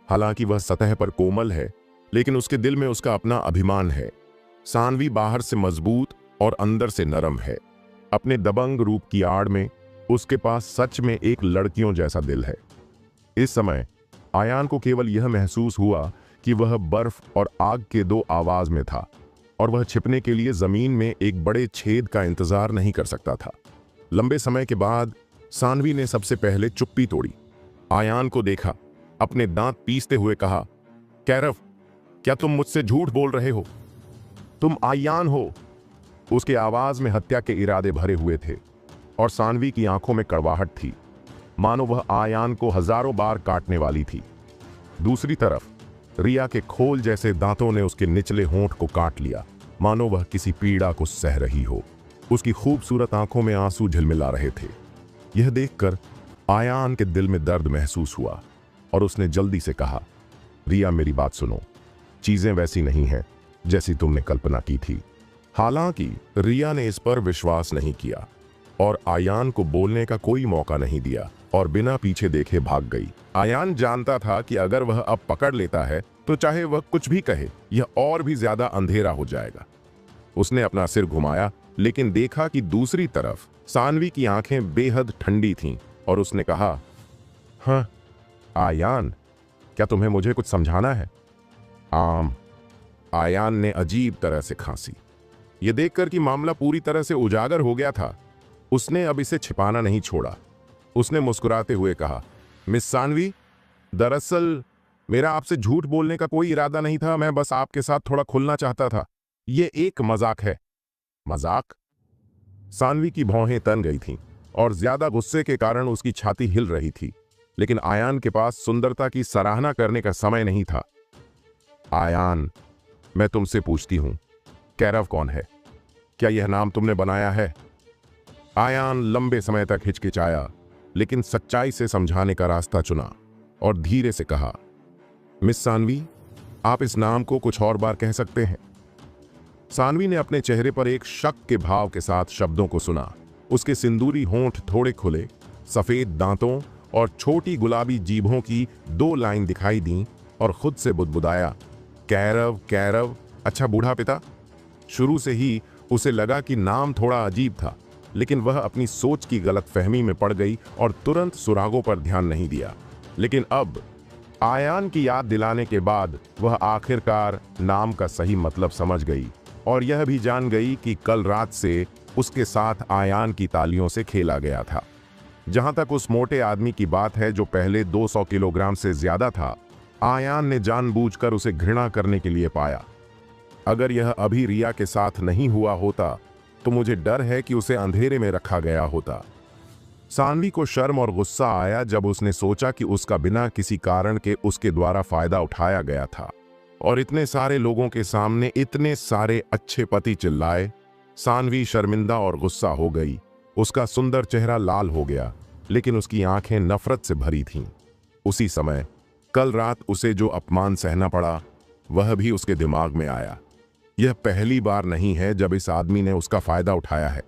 S2: हालांकि वह सतह पर कोमल है, लेकिन उसके दिल में उसका अपना अभिमान है। सानवी बाहर से मजबूत और अंदर से नरम है। अपने दबंग रूप की आड़ में उसके पास सच में एक लड़कियों जैसा दिल है। इस समय आयान को केवल यह महसूस हुआ कि वह बर्फ और आग के दो आवाज में था, और वह छिपने के लिए जमीन में एक बड़े छेद का इंतजार नहीं कर सकता था। लंबे समय के बाद सानवी ने सबसे पहले चुप्पी तोड़ी। आयान को देखा, अपने दांत पीसते हुए कहा, कैरव, क्या तुम मुझसे झूठ बोल रहे हो? तुम आयान हो? उसके आवाज में हत्या के इरादे भरे हुए थे, और सानवी की आंखों में कड़वाहट थी, मानो वह आयान को हजारों बार काटने वाली थी। दूसरी तरफ रिया के खोल जैसे दांतों ने उसके निचले होंठ को काट लिया, मानो वह किसी पीड़ा को सह रही हो। उसकी खूबसूरत आंखों में आंसू झिलमिला रहे थे। यह देखकर आयान के दिल में दर्द महसूस हुआ और उसने जल्दी से कहा, रिया मेरी बात सुनो, चीजें वैसी नहीं हैं जैसी तुमने कल्पना की थी। हालांकि रिया ने इस पर विश्वास नहीं किया और आयान को बोलने का कोई मौका नहीं दिया और बिना पीछे देखे भाग गई। आयान जानता था कि अगर वह अब पकड़ लेता है तो चाहे वह कुछ भी कहे, यह और भी ज्यादा अंधेरा हो जाएगा। उसने अपना सिर घुमाया, लेकिन देखा कि दूसरी तरफ सानवी की आंखें बेहद ठंडी थीं और उसने कहा, हाँ आयान, क्या तुम्हें मुझे कुछ समझाना है? आयान ने अजीब तरह से खांसी। यह देखकर कि मामला पूरी तरह से उजागर हो गया था, उसने अब इसे छिपाना नहीं छोड़ा। उसने मुस्कुराते हुए कहा, मिस सानवी, दरअसल मेरा आपसे झूठ बोलने का कोई इरादा नहीं था, मैं बस आपके साथ थोड़ा खुलना चाहता था। यह एक मजाक है। मजाक? सानवी की भौहें तन गई थीं और ज्यादा गुस्से के कारण उसकी छाती हिल रही थी, लेकिन आयान के पास सुंदरता की सराहना करने का समय नहीं था। आयान, मैं तुमसे पूछती हूं, कैरव कौन है? क्या यह नाम तुमने बनाया है? आयान लंबे समय तक हिचकिचाया, लेकिन सच्चाई से समझाने का रास्ता चुना और धीरे से कहा, मिस सानवी, आप इस नाम को कुछ और बार कह सकते हैं। सानवी ने अपने चेहरे पर एक शक के भाव के साथ शब्दों को सुना। उसके सिंदूरी होंठ थोड़े खुले, सफेद दांतों और छोटी गुलाबी जीभों की 2 लाइन दिखाई दी और खुद से बुदबुदाया, कैरव कैरव, अच्छा बूढ़ा पिता। शुरू से ही उसे लगा कि नाम थोड़ा अजीब था, लेकिन वह अपनी सोच की गलतफहमी में पड़ गई और तुरंत सुरागों पर ध्यान नहीं दिया। लेकिन अब आयान की याद दिलाने के बाद वह आखिरकार नाम का सही मतलब समझ गई और यह भी जान गई कि कल रात से उसके साथ आयान की तालियों से खेला गया था। जहां तक उस मोटे आदमी की बात है जो पहले 200 किलोग्राम से ज्यादा था, आयान ने जानबूझकर उसे घृणा करने के लिए पाया। अगर यह अभी रिया के साथ नहीं हुआ होता तो मुझे डर है कि उसे अंधेरे में रखा गया होता। सानवी को शर्म और गुस्सा आया जब उसने सोचा कि उसका बिना किसी कारण के उसके द्वारा फायदा उठाया गया था और इतने सारे लोगों के सामने इतने सारे अच्छे पति चिल्लाए। सानवी शर्मिंदा और गुस्सा हो गई। उसका सुंदर चेहरा लाल हो गया, लेकिन उसकी आंखें नफरत से भरी थीं। उसी समय कल रात उसे जो अपमान सहना पड़ा, वह भी उसके दिमाग में आया। यह पहली बार नहीं है जब इस आदमी ने उसका फायदा उठाया है।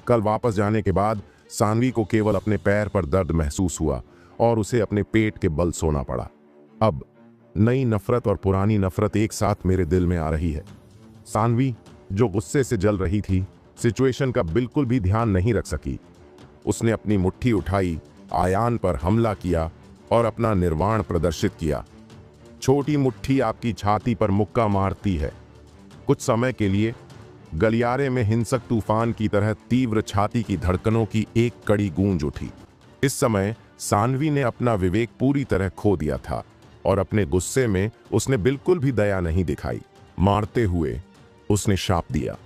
S2: कल वापस जाने के बाद सानवी को केवल अपने पैर पर दर्द महसूस हुआ और उसे अपने पेट के बल सोना पड़ा। अब नई नफरत और पुरानी नफरत एक साथ मेरे दिल में आ रही है। सानवी, जो गुस्से से जल रही थी, सिचुएशन का बिल्कुल भी ध्यान नहीं रख सकी। उसने अपनी मुट्ठी उठाई, आयान पर हमला किया और अपना निर्वाण प्रदर्शित किया। छोटी मुट्ठी आपकी छाती पर मुक्का मारती है। कुछ समय के लिए गलियारे में हिंसक तूफान की तरह तीव्र छाती की धड़कनों की एक कड़ी गूंज उठी। इस समय सानवी ने अपना विवेक पूरी तरह खो दिया था और अपने गुस्से में उसने बिल्कुल भी दया नहीं दिखाई। मारते हुए उसने शाप दिया,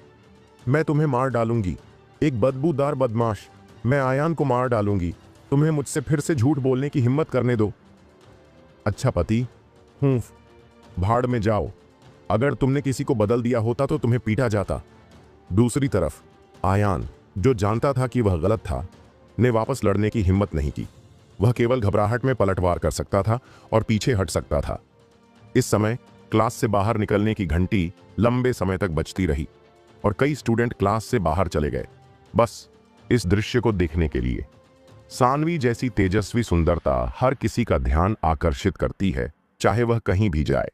S2: मैं तुम्हें मार डालूंगी, एक बदबूदार बदमाश, मैं आयान को मार डालूंगी। तुम्हें मुझसे फिर से झूठ बोलने की हिम्मत करने दो। अच्छा पति, भाड़ में जाओ। अगर तुमने किसी को बदल दिया होता तो तुम्हें पीटा जाता। दूसरी तरफ आयान, जो जानता था कि वह गलत था, ने वापस लड़ने की हिम्मत नहीं की। वह केवल घबराहट में पलटवार कर सकता था और पीछे हट सकता था। इस समय क्लास से बाहर निकलने की घंटी लंबे समय तक बजती रही और कई स्टूडेंट क्लास से बाहर चले गए, बस इस दृश्य को देखने के लिए। सानवी जैसी तेजस्वी सुंदरता हर किसी का ध्यान आकर्षित करती है, चाहे वह कहीं भी जाए।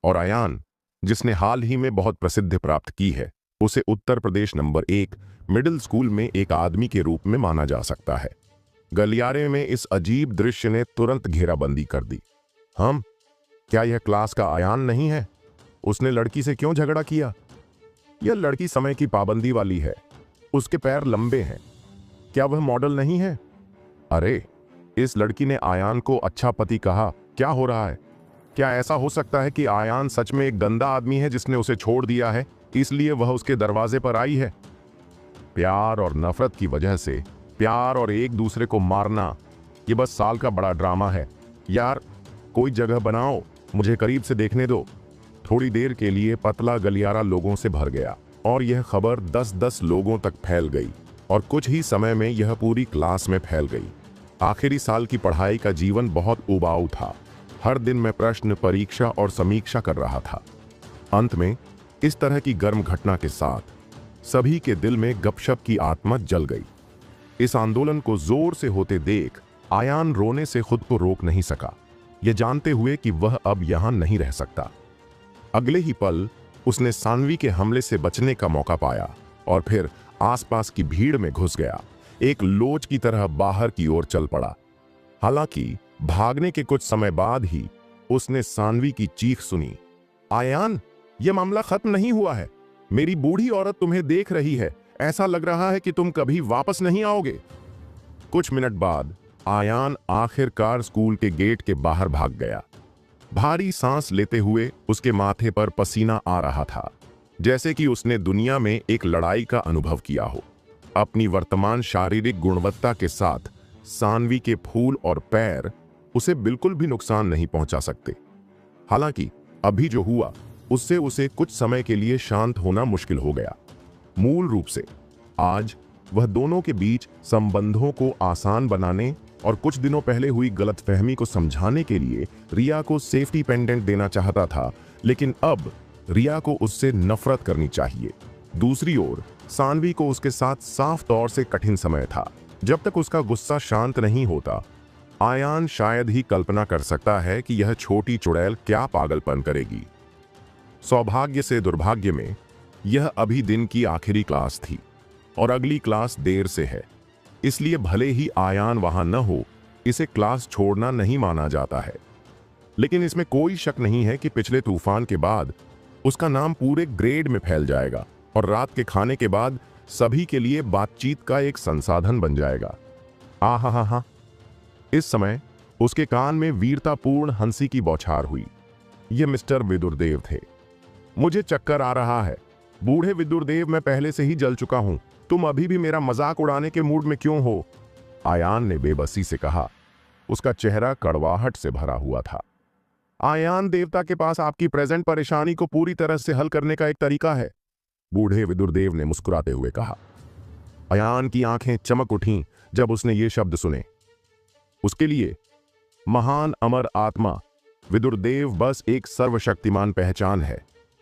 S2: और आयान, जिसने हाल ही में बहुत प्रसिद्धि प्राप्त की है, उसे Uttar Pradesh number 1 middle school में एक आदमी के रूप में माना जा सकता है। गलियारे में इस अजीब दृश्य ने तुरंत घेराबंदी कर दी। क्या यह क्लास का आयान नहीं है? उसने लड़की से क्यों झगड़ा किया? यह लड़की समय की पाबंदी वाली है। उसके पैर लंबे हैं। क्या वह मॉडल नहीं है? अरे, इस लड़की ने आयान को अच्छा पति कहा। क्या हो रहा है? क्या ऐसा हो सकता है कि आयान सच में एक गंदा आदमी है जिसने उसे छोड़ दिया है, इसलिए वह उसके दरवाजे पर आई है? प्यार और नफरत की वजह से प्यार और एक दूसरे को मारना, ये बस साल का बड़ा ड्रामा है। यार, कोई जगह बनाओ, मुझे करीब से देखने दो। थोड़ी देर के लिए पतला गलियारा लोगों से भर गया और यह खबर 10-10 लोगों तक फैल गई और कुछ ही समय में यह पूरी क्लास में फैल गई। आखिरी साल की पढ़ाई का जीवन बहुत उबाऊ था। हर दिन मैं प्रश्न, परीक्षा और समीक्षा कर रहा था। अंत में इस तरह की गर्म घटना के साथ सभी के दिल में गपशप की आत्मा जल गई। इस आंदोलन को जोर से होते देख आयान रोने से खुद को रोक नहीं सका, यह जानते हुए कि वह अब यहां नहीं रह सकता। अगले ही पल उसने सानवी के हमले से बचने का मौका पाया और फिर आसपास की भीड़ में घुस गया, एक लोच की तरह बाहर की ओर चल पड़ा। हालांकि भागने के कुछ समय बाद ही उसने सानवी की चीख सुनी, आयान, यह मामला खत्म नहीं हुआ है। मेरी बूढ़ी औरत तुम्हें देख रही है। ऐसा लग रहा है कि तुम कभी वापस नहीं आओगे। कुछ मिनट बाद आयान आखिरकार स्कूल के गेट के बाहर भाग गया। भारी सांस लेते हुए उसके माथे पर पसीना आ रहा था, जैसे कि उसने दुनिया में एक लड़ाई का अनुभव किया हो। अपनी वर्तमान शारीरिक गुणवत्ता के साथ सानवी के फूल और पैर उसे बिल्कुल भी नुकसान नहीं पहुंचा सकते। हालांकि अभी जो हुआ उससे उसे कुछ समय के लिए शांत होना मुश्किल हो गया। मूल रूप से आज वह दोनों के बीच संबंधों को आसान बनाने और कुछ दिनों पहले हुई गलतफहमी को समझाने के लिए रिया को सेफ्टी पेंडेंट देना चाहता था, लेकिन अब रिया को उससे नफरत करनी चाहिए। दूसरी ओर सानवी को उसके साथ साफ तौर से कठिन समय था। जब तक उसका गुस्सा शांत नहीं होता, आयान शायद ही कल्पना कर सकता है कि यह छोटी चुड़ैल क्या पागलपन करेगी। सौभाग्य से दुर्भाग्य में यह अभी दिन की आखिरी क्लास थी और अगली क्लास देर से है, इसलिए भले ही आयान वहां न हो, इसे क्लास छोड़ना नहीं माना जाता है। लेकिन इसमें कोई शक नहीं है कि पिछले तूफान के बाद उसका नाम पूरे ग्रेड में फैल जाएगा और रात के खाने के बाद सभी के लिए बातचीत का एक संसाधन बन जाएगा। आहा। इस समय उसके कान में वीरतापूर्ण हंसी की बौछार हुई। ये मिस्टर विदुरदेव थे। मुझे चक्कर आ रहा है। बूढ़े विदुरदेव, मैं पहले से ही जल चुका हूं। तुम अभी भी मेरा मजाक उड़ाने के मूड में क्यों हो? आयान ने बेबसी से कहा। उसका चेहरा कड़वाहट से भरा हुआ था। आयान, देवता के पास आपकी प्रेजेंट परेशानी को पूरी तरह से हल करने का एक तरीका है, बूढ़े विदुरदेव ने मुस्कुराते हुए कहा। आयान की आंखें चमक उठीं जब उसने ये शब्द सुने। उसके लिए महान अमर आत्मा विदुरदेव बस एक सर्वशक्तिमान पहचान है।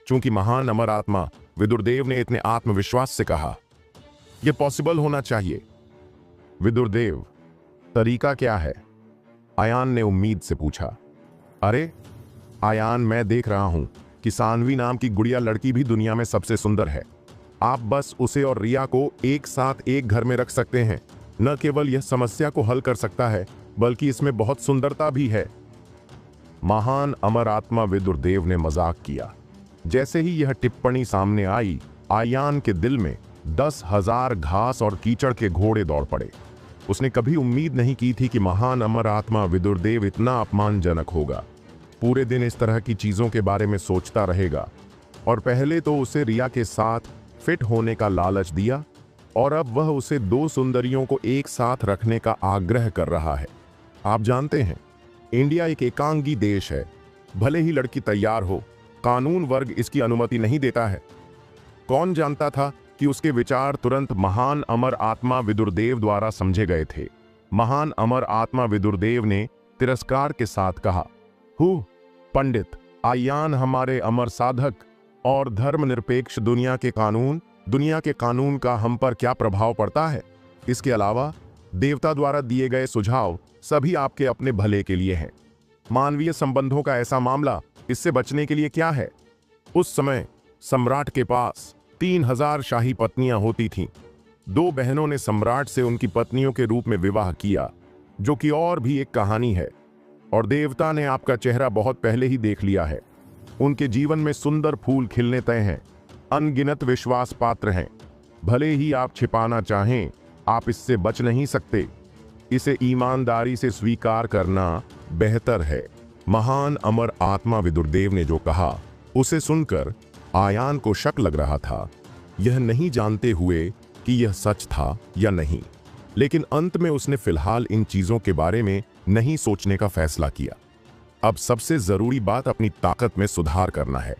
S2: चूंकि महान अमर आत्मा विदुरदेव ने इतने आत्मविश्वास से कहा, यह पॉसिबल होना चाहिए। विदुरदेव, तरीका क्या है? आयान ने उम्मीद से पूछा। अरे आयान, मैं देख रहा हूं कि सानवी नाम की गुड़िया लड़की भी दुनिया में सबसे सुंदर है। आप बस उसे और रिया को एक साथ एक घर में रख सकते हैं। न केवल यह समस्या को हल कर सकता है, बल्कि इसमें बहुत सुंदरता भी है। महान अमर आत्मा विदुरदेव ने मजाक किया। जैसे ही यह टिप्पणी सामने आई, आयान के दिल में 10,000 घास और कीचड़ के घोड़े दौड़ पड़े। उसने कभी उम्मीद नहीं की थी कि महान अमर आत्मा विदुरदेव इतना अपमानजनक होगा। पूरे दिन इस तरह की चीजों के बारे में सोचता रहेगा और पहले तो उसे रिया के साथ फिट होने का लालच दिया और अब वह उसे दो सुंदरियों को एक साथ रखने का आग्रह कर रहा है। आप जानते हैं, इंडिया एक एकांगी देश है। भले ही लड़की तैयार हो, कानून वर्ग इसकी अनुमति नहीं देता है। कौन जानता था कि उसके विचार तुरंत महान अमर आत्मा विदुरदेव द्वारा समझे गए थे। महान अमर आत्मा विदुरदेव ने तिरस्कार के साथ कहा, पंडित आयान, हमारे अमर साधक और धर्मनिरपेक्ष दुनिया के कानून का हम पर क्या प्रभाव पड़ता है? इसके अलावा देवता द्वारा दिए गए सुझाव सभी आपके अपने भले के लिए हैं। मानवीय संबंधों का ऐसा मामला, इससे बचने के लिए क्या है? उस समय सम्राट के पास 3000 शाही पत्नियां होती थीं। 2 बहनों ने सम्राट से उनकी पत्नियों के रूप में विवाह किया, जो कि और भी एक कहानी है। और देवता ने आपका चेहरा बहुत पहले ही देख लिया है। उनके जीवन में सुंदर फूल खिलने तय हैं, अनगिनत विश्वास पात्र हैं। भले ही आप छिपाना चाहें, आप इससे बच नहीं सकते। इसे ईमानदारी से स्वीकार करना बेहतर है। महान अमर आत्मा विदुरदेव ने जो कहा, उसे सुनकर आयान को शक लग रहा था, यह नहीं जानते हुए कि यह सच था या नहीं। लेकिन अंत में उसने फिलहाल इन चीजों के बारे में नहीं सोचने का फैसला किया। अब सबसे जरूरी बात अपनी ताकत में सुधार करना है।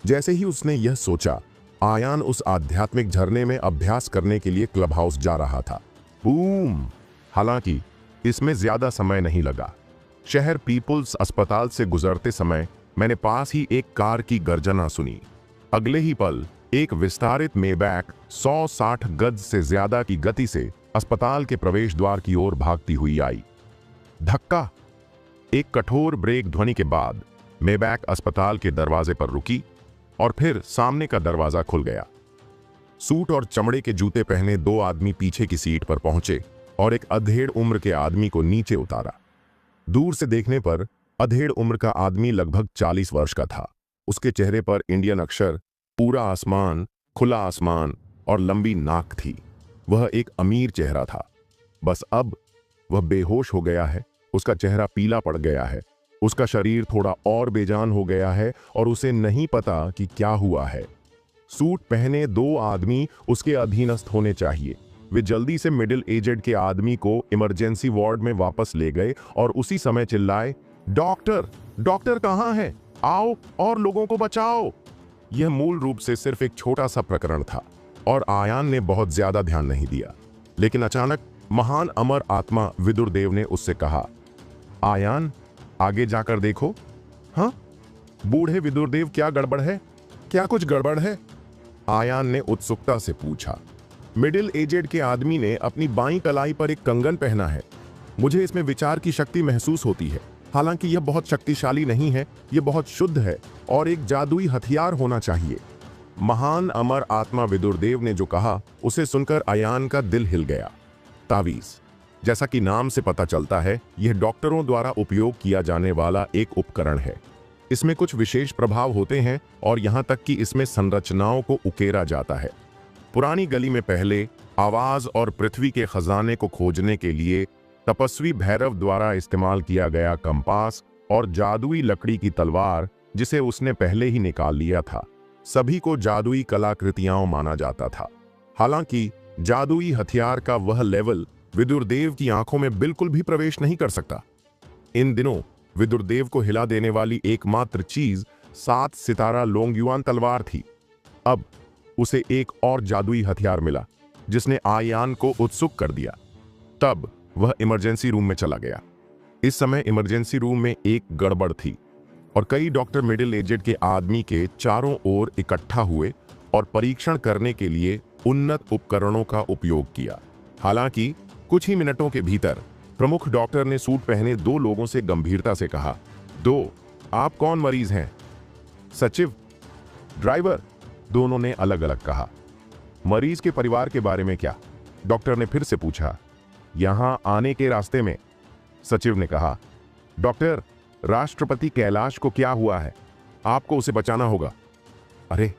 S2: जैसे ही उसने यह सोचा, आयान उस आध्यात्मिक झरने में अभ्यास करने के लिए क्लब हाउस जा रहा था। बूम! हालांकि इसमें ज्यादा समय नहीं लगा। शहर पीपुल्स अस्पताल से गुजरते समय मैंने पास ही एक कार की गर्जना सुनी। अगले ही पल एक विस्तारित मेबैक 160 गज से ज्यादा की गति से अस्पताल के प्रवेश द्वार की ओर भागती हुई आई। धक्का! एक कठोर ब्रेक ध्वनि के बाद मेबैक अस्पताल के दरवाजे पर रुकी और फिर सामने का दरवाजा खुल गया। सूट और चमड़े के जूते पहने दो आदमी पीछे की सीट पर पहुंचे और एक अधेड़ उम्र के आदमी को नीचे उतारा। दूर से देखने पर अधेड़ उम्र का आदमी लगभग 40 वर्ष का था। उसके चेहरे पर इंडियन अक्षर, पूरा आसमान, खुला आसमान और लंबी नाक थी। वह एक अमीर चेहरा था। बस अब वह बेहोश हो गया है। उसका चेहरा पीला पड़ गया है। उसका शरीर थोड़ा और बेजान हो गया है और उसे नहीं पता कि क्या हुआ है। सूट पहने दो आदमी उसके अधीनस्थ होने चाहिए। वे जल्दी से मिडिल एजेड के आदमी को इमरजेंसी वार्ड में वापस ले गए और उसी समय चिल्लाए, डॉक्टर, डॉक्टर कहाँ है? आओ और लोगों को बचाओ। यह मूल रूप से सिर्फ एक छोटा सा प्रकरण था और आयान ने बहुत ज्यादा ध्यान नहीं दिया। लेकिन अचानक महान अमर आत्मा विदुरदेव ने उससे कहा, आयान, आगे जाकर देखो। हाँ? बूढ़े विदुरदेव, क्या गड़बड़ है? क्या कुछ गड़बड़ है? आयान ने उत्सुकता से पूछा। मिडिल एजेड के आदमी ने अपनी बाईं कलाई पर एक कंगन पहना है। मुझे इसमें विचार की शक्ति महसूस होती है। हालांकि यह बहुत शक्तिशाली नहीं है, यह बहुत शुद्ध है और एक जादुई हथियार होना चाहिए। महान अमर आत्मा विदुरदेव ने जो कहा, उसे सुनकर आयान का दिल हिल गया। तावीज, जैसा कि नाम से पता चलता है, यह डॉक्टरों द्वारा उपयोग किया जाने वाला एक उपकरण है। इसमें कुछ विशेष प्रभाव होते हैं और यहां तक कि इसमें संरचनाओं को उकेरा जाता है। पुरानी गली में पहले आवाज और पृथ्वी के खजाने को खोजने के लिए तपस्वी भैरव द्वारा इस्तेमाल किया गया कंपास और जादुई लकड़ी की तलवार, जिसे उसने पहले ही निकाल लिया था, सभी को जादुई कलाकृतियां माना जाता था। हालांकि जादुई हथियार का वह लेवल विदुरदेव की आंखों में बिल्कुल भी प्रवेश नहीं कर सकता। इन दिनों विदुरदेव को हिला देने वाली एकमात्र चीज 7 सितारा लोंगयुआन तलवार थी। अब उसे एक और जादुई हथियार मिला जिसने आयान को उत्सुक कर दिया। तब वह इमरजेंसी रूम में चला गया। इस समय इमरजेंसी रूम में एक गड़बड़ थी और कई डॉक्टर मिडिल एजेड के आदमी के चारों ओर इकट्ठा हुए और परीक्षण करने के लिए उन्नत उपकरणों का उपयोग किया। हालांकि कुछ ही मिनटों के भीतर प्रमुख डॉक्टर ने सूट पहने दो लोगों से गंभीरता से कहा, दो, आप कौन मरीज हैं? सचिव, ड्राइवर, दोनों ने अलग अलग कहा। मरीज के परिवार के बारे में क्या? डॉक्टर ने फिर से पूछा। यहां आने के रास्ते में, सचिव ने कहा। डॉक्टर, राष्ट्रपति कैलाश को क्या हुआ है? आपको उसे बचाना होगा। अरे!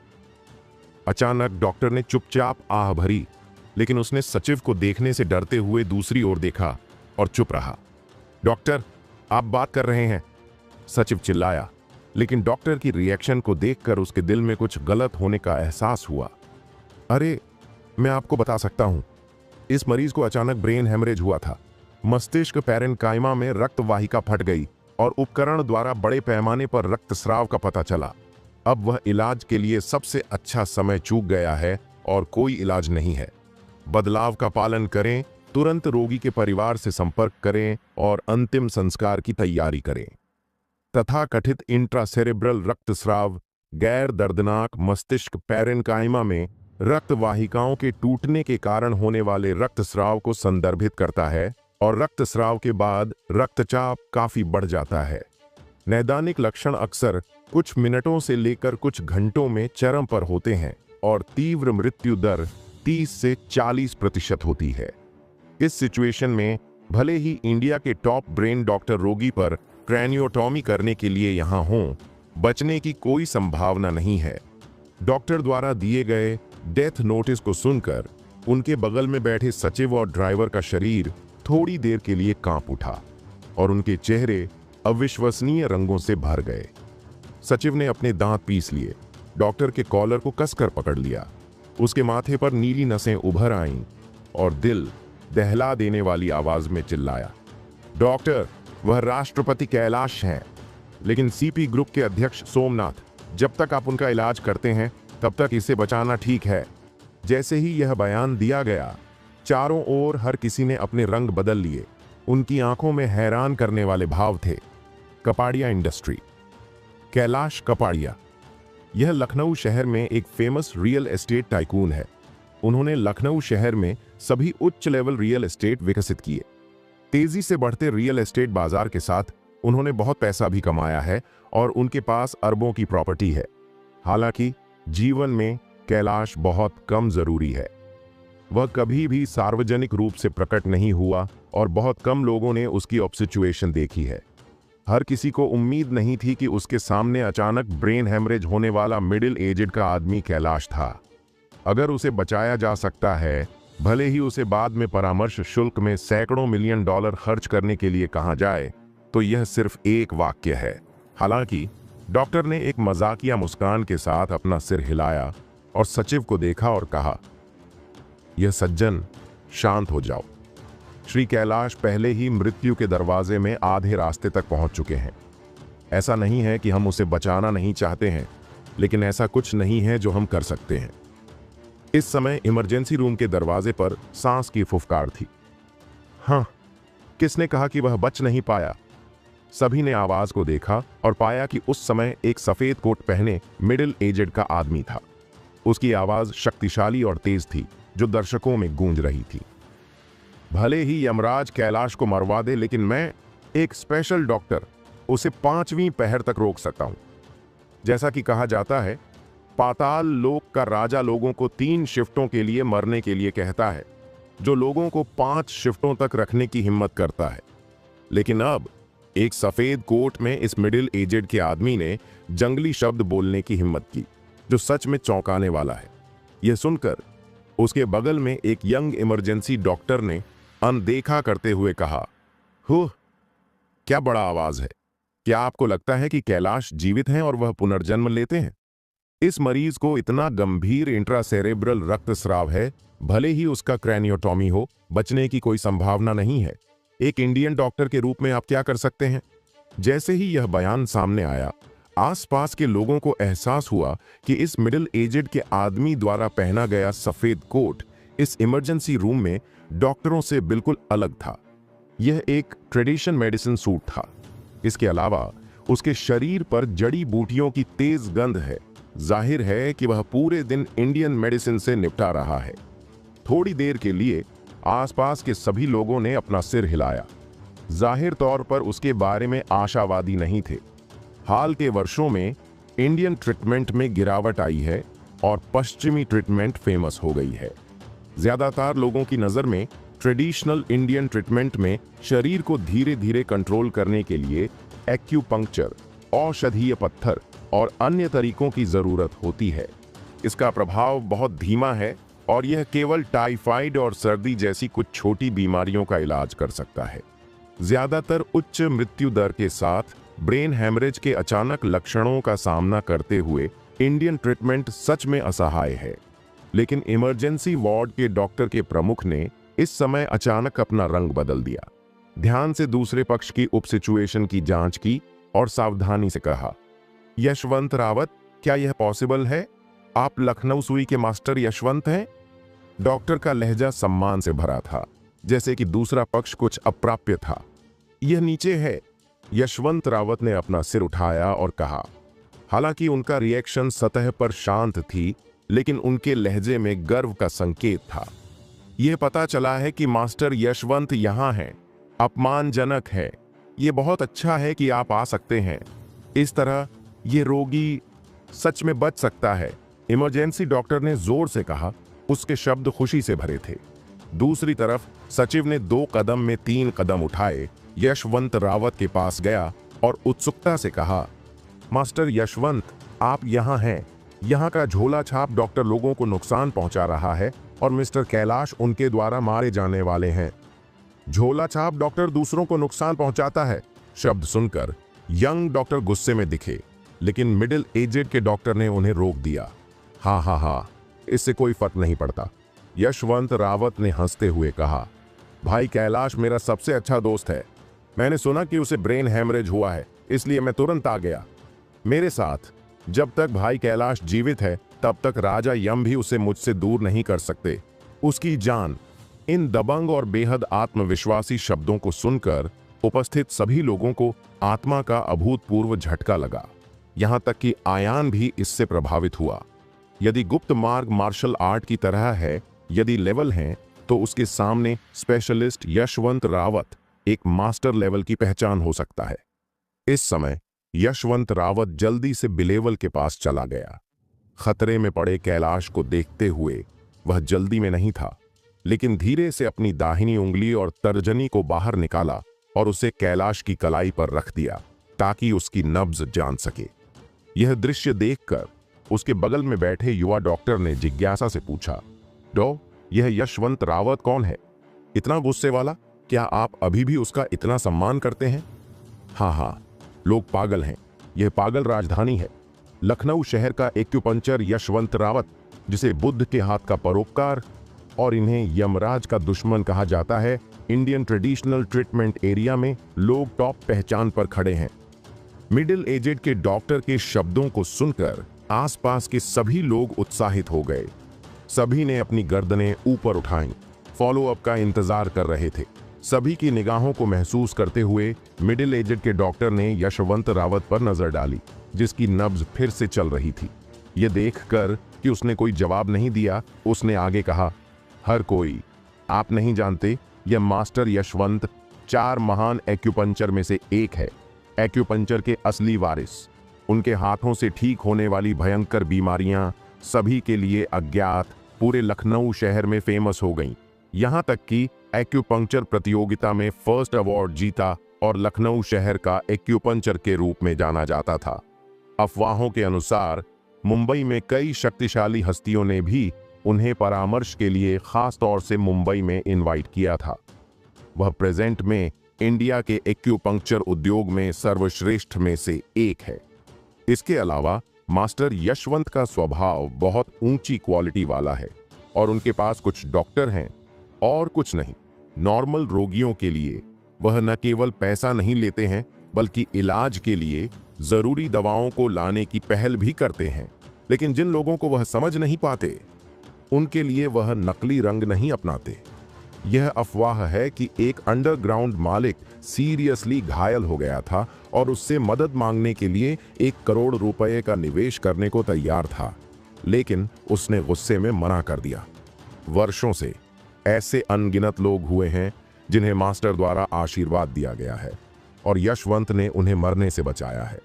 S2: अचानक डॉक्टर ने चुपचाप आह भरी, लेकिन उसने सचिव को देखने से डरते हुए दूसरी ओर देखा और चुप रहा। डॉक्टर, आप बात कर रहे हैं, सचिव चिल्लाया, लेकिन डॉक्टर की रिएक्शन को देखकर उसके दिल में कुछ गलत होने का एहसास हुआ। अरे, मैं आपको बता सकता हूं, इस मरीज को अचानक ब्रेन हेमरेज हुआ था। मस्तिष्क पैरेन्काइमा में रक्त वाहिका फट गई और उपकरण द्वारा बड़े पैमाने पर रक्तस्राव का पता चला। अब वह इलाज के लिए सबसे अच्छा समय चूक गया है और कोई इलाज नहीं है। बदलाव का पालन करें, तुरंत रोगी के परिवार से संपर्क करें और अंतिम संस्कार की तैयारी करें। तथाकथित इंट्रासेरेब्रल रक्तस्राव गैर दर्दनाक मस्तिष्क पैरेन्काइमा में रक्त वाहिकाओं के टूटने के कारण होने वाले रक्तस्राव को संदर्भित करता है और रक्तस्राव के बाद रक्तचाप काफी बढ़ जाता है। नैदानिक लक्षण अक्सर कुछ मिनटों से लेकर कुछ घंटों में चरम पर होते हैं और तीव्र मृत्यु दर 30 से 40% होती है। इस सिचुएशन में भले ही इंडिया के टॉप ब्रेन डॉक्टर रोगी पर क्रैनियोटॉमी करने के लिए यहां हों, बचने की कोई संभावना नहीं है। डॉक्टर द्वारा दिए गए डेथ नोटिस को सुनकर उनके बगल में बैठे सचिव और ड्राइवर का शरीर थोड़ी देर के लिए कांप उठा और उनके चेहरे अविश्वसनीय रंगों से भर गए। सचिव ने अपने दांत पीस लिए, डॉक्टर के कॉलर को कसकर पकड़ लिया। उसके माथे पर नीली नसें उभर आईं और दिल दहला देने वाली आवाज में चिल्लाया, डॉक्टर, वह राष्ट्रपति कैलाश हैं। लेकिन सीपी ग्रुप के अध्यक्ष सोमनाथ, जब तक आप उनका इलाज करते हैं तब तक इसे बचाना ठीक है। जैसे ही यह बयान दिया गया, चारों ओर हर किसी ने अपने रंग बदल लिए। उनकी आंखों में हैरान करने वाले भाव थे। कपाड़िया इंडस्ट्री। कैलाश कपाड़िया, यह लखनऊ शहर में एक फेमस रियल एस्टेट टाइकून है। उन्होंने लखनऊ शहर में सभी उच्च लेवल रियल एस्टेट विकसित किए। तेजी से बढ़ते रियल एस्टेट बाजार के साथ उन्होंने बहुत पैसा भी कमाया है और उनके पास अरबों की प्रॉपर्टी है। हालांकि जीवन में कैलाश बहुत कम जरूरी है। वह कभी भी सार्वजनिक रूप से प्रकट नहीं हुआ और बहुत कम लोगों ने उसकी ऑब्सिचुएशन देखी है। हर किसी को उम्मीद नहीं थी कि उसके सामने अचानक ब्रेन हेमरेज होने वाला मिडिल एजेड का आदमी कैलाश था। अगर उसे बचाया जा सकता है, भले ही उसे बाद में परामर्श शुल्क में सैकड़ों मिलियन डॉलर खर्च करने के लिए कहा जाए, तो यह सिर्फ एक वाक्य है। हालांकि डॉक्टर ने एक मजाकिया मुस्कान के साथ अपना सिर हिलाया और सचिव को देखा और कहा, यह सज्जन शांत हो जाओ। श्री कैलाश पहले ही मृत्यु के दरवाजे में आधे रास्ते तक पहुंच चुके हैं। ऐसा नहीं है कि हम उसे बचाना नहीं चाहते हैं, लेकिन ऐसा कुछ नहीं है जो हम कर सकते हैं। इस समय इमरजेंसी रूम के दरवाजे पर सांस की फुफकार थी। हाँ, किसने कहा कि वह बच नहीं पाया? सभी ने आवाज को देखा और पाया कि उस समय एक सफेद कोट पहने मिडिल एजेड का आदमी था। उसकी आवाज शक्तिशाली और तेज थी, जो दर्शकों में गूंज रही थी। भले ही यमराज कैलाश को मरवा दे, लेकिन मैं, एक स्पेशल डॉक्टर, उसे 5वीं पहर तक रोक सकता हूं। जैसा कि कहा जाता है, पाताल लोक का राजा लोगों को 3 शिफ्टों के लिए मरने के लिए कहता है, जो लोगों को 5 शिफ्टों तक रखने की हिम्मत करता है। लेकिन अब एक सफेद कोट में इस मिडिल एजेड के आदमी ने जंगली शब्द बोलने की हिम्मत की, जो सच में चौंकाने वाला है। यह सुनकर उसके बगल में एक यंग इमरजेंसी डॉक्टर ने अनदेखा करते हुए कहा, हुँ, क्या बड़ा आवाज है। क्या आपको लगता है कि कैलाश जीवित हैं और वह पुनर्जन्म लेते हैं? इस मरीज को इतना गंभीर इंट्रासेरेब्रल रक्तस्राव है, भले ही उसका क्रैनियोटॉमी हो, बचने की कोई संभावना नहीं है। एक इंडियन डॉक्टर के रूप में आप क्या कर सकते हैं? जैसे ही यह बयान सामने आया, आसपास के लोगों को एहसास हुआ कि इस मिडिल एजेड के आदमी द्वारा पहना गया सफेद कोट इस इमरजेंसी रूम में डॉक्टरों से बिल्कुल अलग था। यह एक ट्रेडिशन मेडिसिन सूट था। इसके अलावा उसके शरीर पर जड़ी बूटियों की तेज गंध है। जाहिर है कि वह पूरे दिन इंडियन मेडिसिन से निपटा रहा है। थोड़ी देर के लिए आसपास के सभी लोगों ने अपना सिर हिलाया। जाहिर तौर पर उसके बारे में आशावादी नहीं थे। हाल के वर्षों में इंडियन ट्रीटमेंट में गिरावट आई है और पश्चिमी ट्रीटमेंट फेमस हो गई है। ज्यादातर लोगों की नज़र में ट्रेडिशनल इंडियन ट्रीटमेंट में शरीर को धीरे धीरे कंट्रोल करने के लिए एक्यूपंक्चर, औषधीय पत्थर और अन्य तरीकों की जरूरत होती है। इसका प्रभाव बहुत धीमा है और यह केवल टाइफाइड और सर्दी जैसी कुछ छोटी बीमारियों का इलाज कर सकता है। ज्यादातर उच्च मृत्यु दर के साथ ब्रेन हैमरेज के अचानक लक्षणों का सामना करते हुए इंडियन ट्रीटमेंट सच में असहाय है। लेकिन इमरजेंसी वार्ड के डॉक्टर के प्रमुख ने इस समय अचानक अपना रंग बदल दिया। ध्यान से दूसरे पक्ष की उपसिचुएशन की जांच की और सावधानी से कहा, यशवंत रावत, क्या यह पॉसिबल है? आप लखनऊ सुई के मास्टर यशवंत हैं? डॉक्टर का लहजा सम्मान से भरा था, जैसे कि दूसरा पक्ष कुछ अप्राप्य था। यह नीचे है। यशवंत रावत ने अपना सिर उठाया और कहा। हालांकि उनका रिएक्शन सतह पर शांत थी, लेकिन उनके लहजे में गर्व का संकेत था। यह पता चला है कि मास्टर यशवंत यहाँ हैं। अपमानजनक है। यह बहुत अच्छा है कि आप आ सकते हैं। इस तरह ये रोगी सच में बच सकता है, इमरजेंसी डॉक्टर ने जोर से कहा। उसके शब्द खुशी से भरे थे। दूसरी तरफ सचिव ने 2 कदम में 3 कदम उठाए, यशवंत रावत के पास गया और उत्सुकता से कहा, मास्टर यशवंत, आप यहाँ हैं। यहाँ का झोला छाप डॉक्टर लोगों को नुकसान पहुंचा रहा है और मिस्टर कैलाश उनके द्वारा मारे जाने वाले हैं। झोला छाप डॉक्टर दूसरों को नुकसान पहुंचाता है। शब्द सुनकर यंग डॉक्टर गुस्से में दिखे, लेकिन मिडिल एजेड के डॉक्टर ने उन्हें रोक दिया। हाँ हाँ हाँ, इससे कोई फर्क नहीं पड़ता। यशवंत रावत ने हंसते हुए कहा, भाई कैलाश मेरा सबसे अच्छा दोस्त है। मैंने सुना कि उसे ब्रेन हैमरेज हुआ है, इसलिए मैं तुरंत आ गया। मेरे साथ जब तक भाई कैलाश जीवित है तब तक राजा यम भी उसे मुझसे दूर नहीं कर सकते। उसकी जान। इन दबंग और बेहद आत्मविश्वासी शब्दों को सुनकर उपस्थित सभी लोगों को आत्मा का अभूतपूर्व झटका लगा। यहां तक कि आयान भी इससे प्रभावित हुआ। यदि गुप्त मार्ग मार्शल आर्ट की तरह है, यदि लेवल हैं, तो उसके सामने स्पेशलिस्ट यशवंत रावत एक मास्टर लेवल की पहचान हो सकता है। इस समय यशवंत रावत जल्दी से बिलेवल के पास चला गया। खतरे में पड़े कैलाश को देखते हुए वह जल्दी में नहीं था, लेकिन धीरे से अपनी दाहिनी उंगली और तर्जनी को बाहर निकाला और उसे कैलाश की कलाई पर रख दिया ताकि उसकी नब्ज जान सके। यह दृश्य देखकर उसके बगल में बैठे युवा डॉक्टर ने जिज्ञासा से पूछा, डॉ, यह यशवंत रावत कौन है? इतना गुस्से वाला? क्या आप अभी भी उसका इतना सम्मान करते हैं? हाँ, लोग पागल हैं। यह पागल राजधानी है। लखनऊ शहर का एक्यूपंक्चर यशवंत रावत, जिसे बुद्ध के हाथ का परोपकार और इन्हें यमराज का दुश्मन कहा जाता है, इंडियन ट्रेडिशनल ट्रीटमेंट एरिया में लोग टॉप पहचान पर खड़े हैं। मिडिल एजेड के डॉक्टर के शब्दों को सुनकर आसपास के सभी लोग उत्साहित हो गए। सभी ने अपनी गर्दनें ऊपर उठाईं, फॉलोअप का इंतजार कर रहे थे। सभी की निगाहों को महसूस करते हुए मिडिल एजेड के डॉक्टर ने यशवंत रावत पर नजर डाली, जिसकी नब्ज फिर से चल रही थी। यह देखकर कि उसने कोई जवाब नहीं दिया, उसने आगे कहा, हर कोई, आप नहीं जानते, यह मास्टर यशवंत 4 महान एक्यूपंक्चर में से एक है। एक्यूपंक्चर के असली वारिस। उनके हाथों से ठीक होने वाली भयंकर बीमारियां सभी के लिए अज्ञात पूरे लखनऊ शहर में फेमस हो गईं। यहां तक कि एक्यूपंक्चर प्रतियोगिता में फर्स्ट अवार्ड जीता और लखनऊ शहर का एक्यूपंक्चर के रूप में जाना जाता था। अफवाहों के अनुसार मुंबई में कई शक्तिशाली हस्तियों ने भी उन्हें परामर्श के लिए खास तौर से मुंबई में इनवाइट किया था। वह प्रेजेंट में इंडिया के एक्यूपंक्चर उद्योग में सर्वश्रेष्ठ में से एक है। इसके अलावा मास्टर यशवंत का स्वभाव बहुत ऊंची क्वालिटी वाला है और उनके पास कुछ डॉक्टर हैं और कुछ नहीं। नॉर्मल रोगियों के लिए वह न केवल पैसा नहीं लेते हैं, बल्कि इलाज के लिए जरूरी दवाओं को लाने की पहल भी करते हैं। लेकिन जिन लोगों को वह समझ नहीं पाते, उनके लिए वह नकली रंग नहीं अपनाते। यह अफवाह है कि एक अंडरग्राउंड मालिक सीरियसली घायल हो गया था और उससे मदद मांगने के लिए 1 करोड़ रुपए का निवेश करने को तैयार था, लेकिन उसने गुस्से में मना कर दिया। वर्षों से ऐसे अनगिनत लोग हुए हैं जिन्हें मास्टर द्वारा आशीर्वाद दिया गया है और यशवंत ने उन्हें मरने से बचाया है।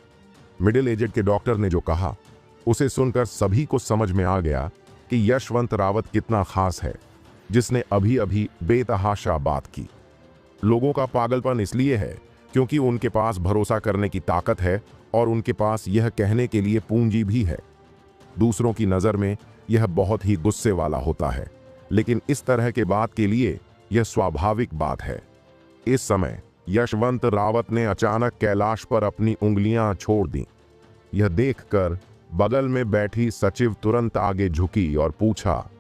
S2: मिडिल एजेड के डॉक्टर ने जो कहा, उसे सुनकर सभी को समझ में आ गया कि यशवंत रावत कितना खास है, जिसने अभी अभी बेतहाशा बात की। लोगों का पागलपन इसलिए है क्योंकि उनके पास भरोसा करने की ताकत है और उनके पास यह कहने के लिए पूंजी भी है। दूसरों की नज़र में यह बहुत ही गुस्से वाला होता है, लेकिन इस तरह के बात के लिए यह स्वाभाविक बात है। इस समय यशवंत रावत ने अचानक कैलाश पर अपनी उंगलियां छोड़ दी। यह देखकर बगल में बैठी सचिव तुरंत आगे झुकी और पूछा,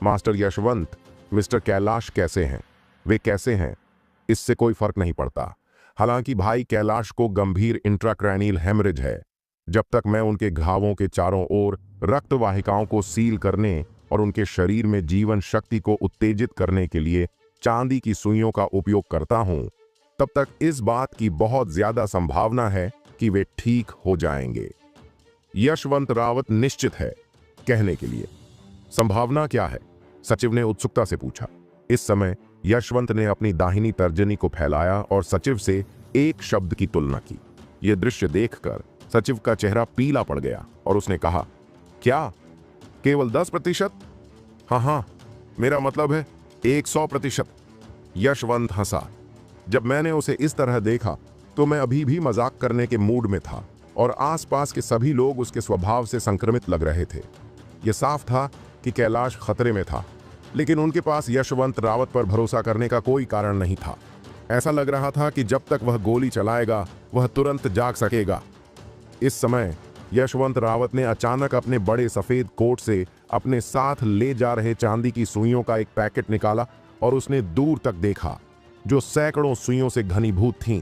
S2: मास्टर यशवंत, मिस्टर कैलाश कैसे हैं? वे कैसे हैं? इससे कोई फर्क नहीं पड़ता। हालांकि भाई कैलाश को गंभीर इंट्राक्रैनियल हेमरेज है। जब तक मैं उनके घावों के चारों ओर रक्त वाहिकाओं को सील करने और उनके शरीर में जीवन शक्ति को उत्तेजित करने के लिए चांदी की सुइयों का उपयोग करता हूं, तब तक इस बात की बहुत ज्यादा संभावना है कि वे ठीक हो जाएंगे। यशवंत रावत निश्चित है कहने के लिए। संभावना क्या है? सचिव ने उत्सुकता से पूछा। इस समय यशवंत ने अपनी दाहिनी तर्जनी को फैलाया और सचिव से एक शब्द की तुलना की। यह दृश्य देखकर सचिव का चेहरा पीला पड़ गया और उसने कहा, क्या केवल 10%? हाँ, मेरा मतलब है 100%। यशवंत हंसा। जब मैंने उसे इस तरह देखा तो मैं अभी भी मजाक करने के मूड में था और आसपास के सभी लोग उसके स्वभाव से संक्रमित लग रहे थे। यह साफ था कि कैलाश खतरे में था, लेकिन उनके पास यशवंत रावत पर भरोसा करने का कोई कारण नहीं था। ऐसा लग रहा था कि जब तक वह गोली चलाएगा वह तुरंत जाग सकेगा। इस समय यशवंत रावत ने अचानक अपने बड़े सफेद कोट से अपने साथ ले जा रहे चांदी की सुइयों का एक पैकेट निकाला और उसने दूर तक देखा, जो सैकड़ों सुइयों से घनीभूत थीं।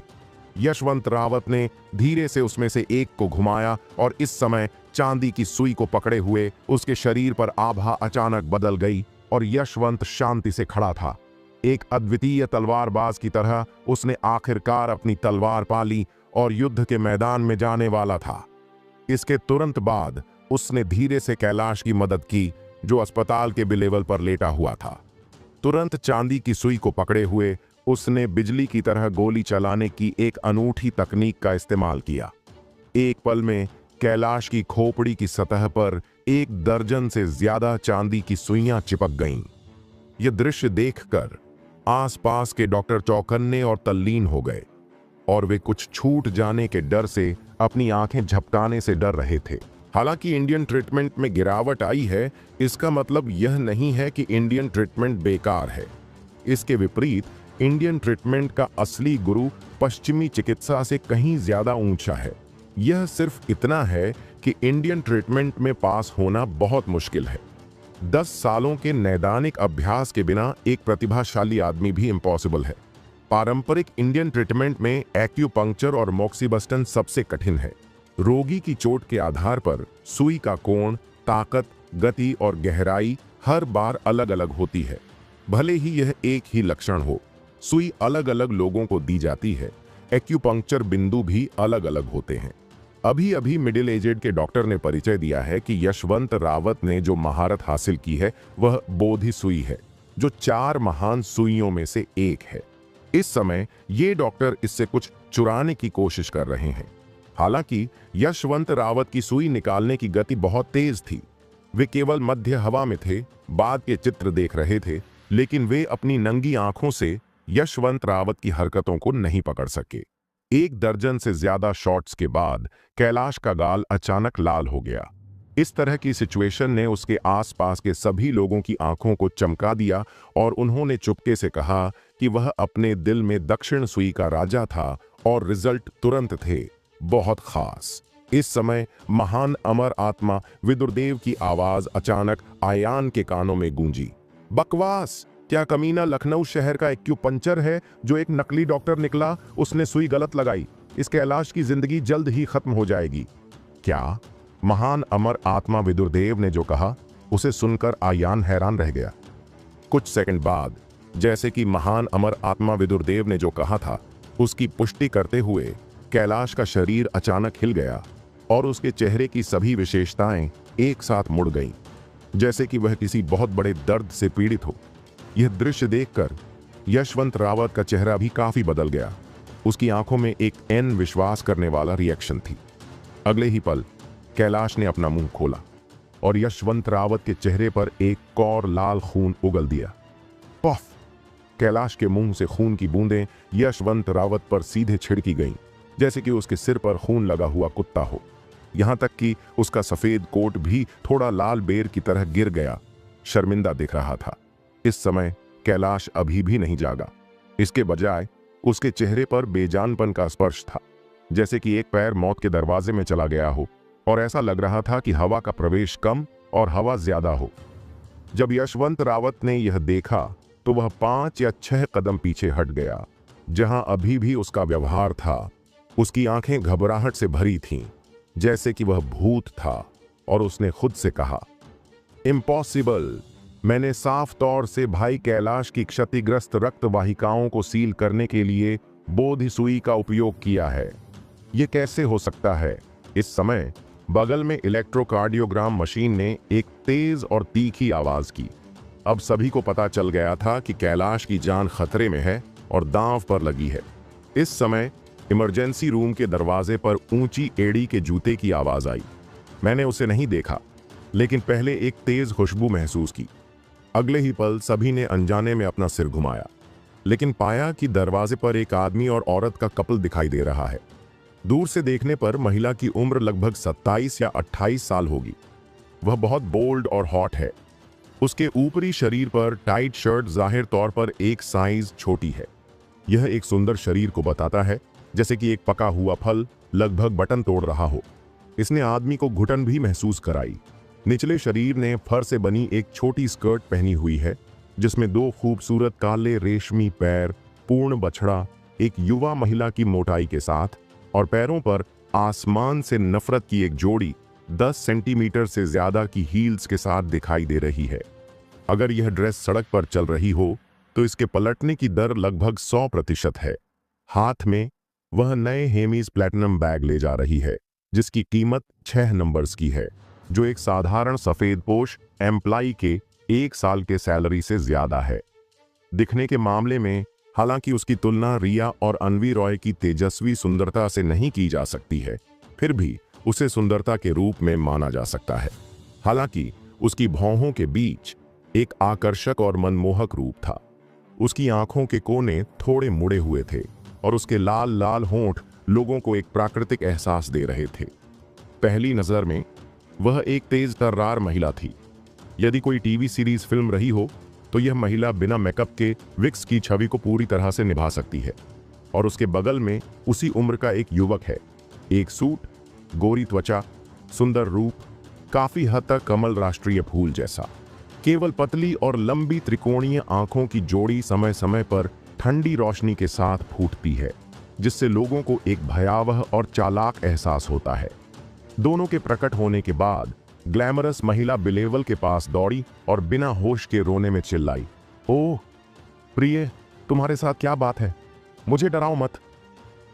S2: यशवंत रावत ने धीरे से उसमें से एक को घुमाया और इस समय चांदी की सुई को पकड़े हुए उसके शरीर पर आभा अचानक बदल गई और यशवंत शांति से खड़ा था। एक अद्वितीय तलवारबाज की तरह उसने आखिरकार अपनी तलवार पा ली और युद्ध के मैदान में जाने वाला था। इसके तुरंत बाद उसने धीरे से कैलाश की मदद की, जो अस्पताल के बिलेवल पर लेटा हुआ था। तुरंत चांदी की सुई को पकड़े हुए उसने बिजली की तरह गोली चलाने की एक अनूठी तकनीक का इस्तेमाल किया। एक पल में कैलाश की खोपड़ी की सतह पर 1 दर्जन से ज्यादा चांदी की सुइयां चिपक गईं। यह दृश्य देखकर आसपास के डॉक्टर चौकन्ने और तल्लीन हो गए और वे कुछ छूट जाने के डर से अपनी आंखें झपकाने से डर रहे थे। हालांकि इंडियन ट्रीटमेंट में गिरावट आई है, इसका मतलब यह नहीं है कि इंडियन ट्रीटमेंट बेकार है। इसके विपरीत इंडियन ट्रीटमेंट का असली गुरु पश्चिमी चिकित्सा से कहीं ज्यादा ऊंचा है। यह सिर्फ इतना है कि इंडियन ट्रीटमेंट में पास होना बहुत मुश्किल है। 10 सालों के नैदानिक अभ्यास के बिना एक प्रतिभाशाली आदमी भी इम्पॉसिबल है। पारंपरिक इंडियन ट्रीटमेंट में एक्यूपंक्चर और मोक्सीबस्टन सबसे कठिन है। रोगी की चोट के आधार पर सुई का कोण, ताकत, गति और गहराई हर बार अलग अलग होती है। भले ही यह एक ही लक्षण हो, सुई अलग अलग लोगों को दी जाती है। एक्यूपंक्चर बिंदु भी अलग अलग होते हैं। अभी अभी मिडिल एजेड के डॉक्टर ने परिचय दिया है कि यशवंत रावत ने जो महारत हासिल की है वह बोधि सुई है, जो 4 महान सुइयों में से एक है। इस समय ये डॉक्टर इससे कुछ चुराने की कोशिश कर रहे हैं। हालांकि यशवंत रावत की सुई निकालने की गति बहुत तेज थी। वे केवल मध्य हवा में थे, बाद के चित्र देख रहे थे, लेकिन वे अपनी नंगी आंखों से यशवंत रावत की हरकतों को नहीं पकड़ सके। 1 दर्जन से ज्यादा शॉट्स के बाद कैलाश का गाल अचानक लाल हो गया। इस तरह की सिचुएशन ने उसके आसपास के सभी लोगों की आंखों को चमका दिया और उन्होंने चुपके से कहा कि वह अपने दिल में दक्षिण सुई का राजा था और रिजल्ट तुरंत थे, बहुत खास। इस समय महान अमर आत्मा विदुरदेव की आवाज अचानक आयान के कानों में गूंजी। बकवास! क्या कमीना लखनऊ शहर का एक्यूपंक्चर है जो एक नकली डॉक्टर निकला? उसने सुई गलत लगाई। इस कैलाश की जिंदगी जल्द ही खत्म हो जाएगी। क्या? महान अमर आत्मा विदुरदेव ने जो कहा, उसे सुनकर आयान हैरान रह गया। कुछ सेकंड बाद, जैसे कि महान अमर आत्मा विदुरदेव ने जो कहा था उसकी पुष्टि करते हुए कैलाश का शरीर अचानक हिल गया और उसके चेहरे की सभी विशेषताएं एक साथ मुड़ गईं, जैसे कि वह किसी बहुत बड़े दर्द से पीड़ित हो। यह दृश्य देखकर यशवंत रावत का चेहरा भी काफी बदल गया। उसकी आंखों में एक एन विश्वास करने वाला रिएक्शन थी। अगले ही पल कैलाश ने अपना मुंह खोला और यशवंत रावत के चेहरे पर एक कौर लाल खून उगल दिया। पफ! कैलाश के मुंह से खून की बूंदें यशवंत रावत पर सीधे छिड़की गईं, जैसे कि उसके सिर पर खून लगा हुआ कुत्ता हो। यहां तक कि उसका सफेद कोट भी थोड़ा लाल बेर की तरह गिर गया, शर्मिंदा दिख रहा था। इस समय कैलाश अभी भी नहीं जागा। इसके बजाय उसके चेहरे पर बेजानपन का स्पर्श था, जैसे कि एक पैर मौत के दरवाजे में चला गया हो और ऐसा लग रहा था कि हवा का प्रवेश कम और हवा ज्यादा हो। जब यशवंत रावत ने यह देखा तो वह 5 या 6 कदम पीछे हट गया। जहां अभी भी उसका व्यवहार था, उसकी आंखें घबराहट से भरी थीं, जैसे कि वह भूत था, और उसने खुद से कहा, इम्पॉसिबल! मैंने साफ तौर से भाई कैलाश की क्षतिग्रस्त रक्त वाहिकाओं को सील करने के लिए बोधि सुई का उपयोग किया है। यह कैसे हो सकता है? इस समय बगल में इलेक्ट्रोकार्डियोग्राम मशीन ने एक तेज और तीखी आवाज की। अब सभी को पता चल गया था कि कैलाश की जान खतरे में है और दांव पर लगी है। इस समय इमरजेंसी रूम के दरवाजे पर ऊंची एड़ी के जूते की आवाज आई। मैंने उसे नहीं देखा, लेकिन पहले एक तेज खुशबू महसूस की। अगले ही पल सभी ने अनजाने में अपना सिर घुमाया, लेकिन पाया कि दरवाजे पर एक आदमी और औरत का कपल दिखाई दे रहा है। दूर से देखने पर महिला की उम्र लगभग 27 या 28 साल होगी। वह बहुत बोल्ड और हॉट है। उसके ऊपरी शरीर पर टाइट शर्ट जाहिर तौर पर एक साइज छोटी है। यह एक सुंदर शरीर को बताता है, जैसे कि एक पका हुआ फल लगभग बटन तोड़ रहा हो। इसने आदमी को घुटन भी महसूस कराई। निचले शरीर ने फर से बनी एक छोटी स्कर्ट पहनी हुई है, जिसमें 2 खूबसूरत काले रेशमी पैर, पूर्ण बछड़ा एक युवा महिला की मोटाई के साथ और पैरों पर आसमान से नफरत की एक जोड़ी 10 सेंटीमीटर से ज्यादा की हील्स के साथ दिखाई दे रही है। अगर यह ड्रेस सड़क पर चल रही हो तो इसके पलटने की दर लगभग 100% है। हाथ में वह नए हेमीज प्लैटिनम बैग ले जा रही है जिसकी कीमत 6 नंबर्स की है, जो एक साधारण सफेद पोश एम्प्लाई के 1 साल के सैलरी से ज्यादा है। दिखने के मामले में हालांकि उसकी तुलना रिया और अनवी रॉय की तेजस्वी सुंदरता से नहीं की जा सकती है, फिर भी उसे सुंदरता के रूप में माना जा सकता है। हालांकि उसकी भौहों के बीच एक आकर्षक और मनमोहक रूप था। उसकी आंखों के कोने थोड़े मुड़े हुए थे और उसके लाल लाल होंठ लोगों को एक प्राकृतिक एहसास दे रहे थे। पहली नजर में वह एक तेज तर्रार महिला थी। यदि कोई टीवी सीरीज फिल्म रही हो तो यह महिला बिना मेकअप के विक्स की छवि को पूरी तरह से निभा सकती है। और उसके बगल में उसी उम्र का एक युवक है, एक सूट, गोरी त्वचा, सुंदर रूप, काफी हद तक कमल राष्ट्रीय फूल जैसा। केवल पतली और लंबी त्रिकोणीय आंखों की जोड़ी समय समय पर ठंडी रोशनी के साथ फूटती है, जिससे लोगों को एक भयावह और चालाक एहसास होता है। दोनों के प्रकट होने के बाद ग्लैमरस महिला बिलेवल के पास दौड़ी और बिना होश के रोने में चिल्लाई, ओह प्रिय, तुम्हारे साथ क्या बात है? मुझे डराओ मत।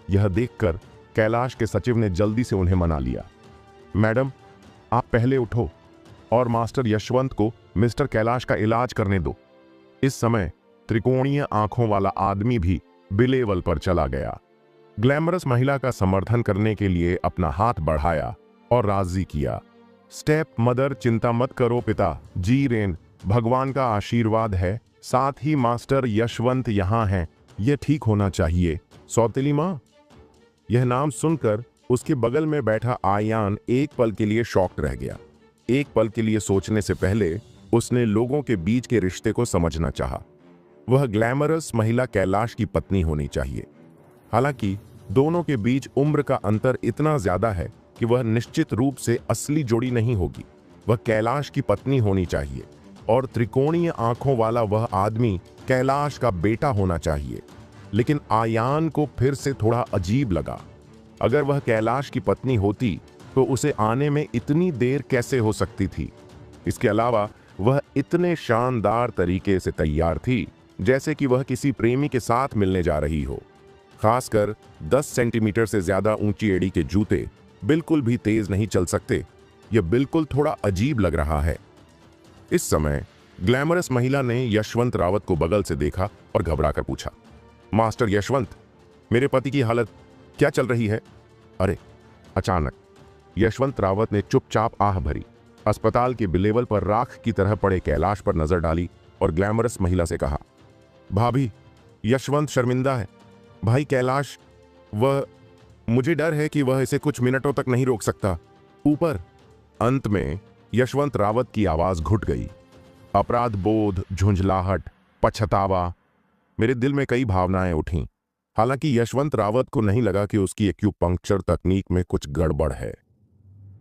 S2: यह देखकर कैलाश के सचिव ने जल्दी से उन्हें मना लिया। मैडम, आप पहले उठो और मास्टर यशवंत को मिस्टर कैलाश का इलाज करने दो। इस समय त्रिकोणीय आंखों वाला आदमी भी बिलेवल पर चला गया। ग्लैमरस महिला का समर्थन करने के लिए अपना हाथ बढ़ाया और राजी किया। स्टेप मदर, चिंता मत करो पिता जी रेन, भगवान का आशीर्वाद है, साथ ही मास्टर यशवंत यहाँ हैं, यह ठीक होना चाहिए। सौतेली माँ। यह नाम सुनकर उसके बगल में बैठा आयान एक पल के लिए शॉक्ड रह गया। एक पल के लिए सोचने से पहले उसने लोगों के बीच के रिश्ते को समझना चाहा। वह ग्लैमरस महिला कैलाश की पत्नी होनी चाहिए। हालांकि दोनों के बीच उम्र का अंतर इतना ज्यादा है कि वह निश्चित रूप से असली जोड़ी नहीं होगी। वह कैलाश की पत्नी होनी चाहिए और त्रिकोणीय आंखों वाला वह आदमी कैलाश का बेटा होना चाहिए। लेकिन आयान को फिर से थोड़ा अजीब लगा। अगर वह कैलाश की पत्नी होती तो उसे आने में इतनी देर कैसे हो सकती थी? इसके अलावा वह इतने शानदार तरीके से तैयार थी जैसे कि वह किसी प्रेमी के साथ मिलने जा रही हो। खासकर 10 सेंटीमीटर से ज्यादा ऊंची एड़ी के जूते बिल्कुल भी तेज नहीं चल सकते। यह बिल्कुल थोड़ा अजीब लग रहा है। इस समय ग्लैमरस महिला ने यशवंत रावत को बगल से देखा और घबराकर पूछा, मास्टर यशवंत, मेरे पति की हालत क्या चल रही है? अरे! अचानक यशवंत रावत ने चुपचाप आह भरी, अस्पताल के बिलेवल पर राख की तरह पड़े कैलाश पर नजर डाली और ग्लैमरस महिला से कहा, भाभी, यशवंत शर्मिंदा है। भाई कैलाश, वह, मुझे डर है कि वह इसे कुछ मिनटों तक नहीं रोक सकता। ऊपर। अंत में यशवंत रावत की आवाज घुट गई। अपराध बोध, झुंझलाहट, पछतावा, मेरे दिल में कई भावनाएं उठीं। हालांकि यशवंत रावत को नहीं लगा कि उसकी एक्यूपंक्चर तकनीक में कुछ गड़बड़ है,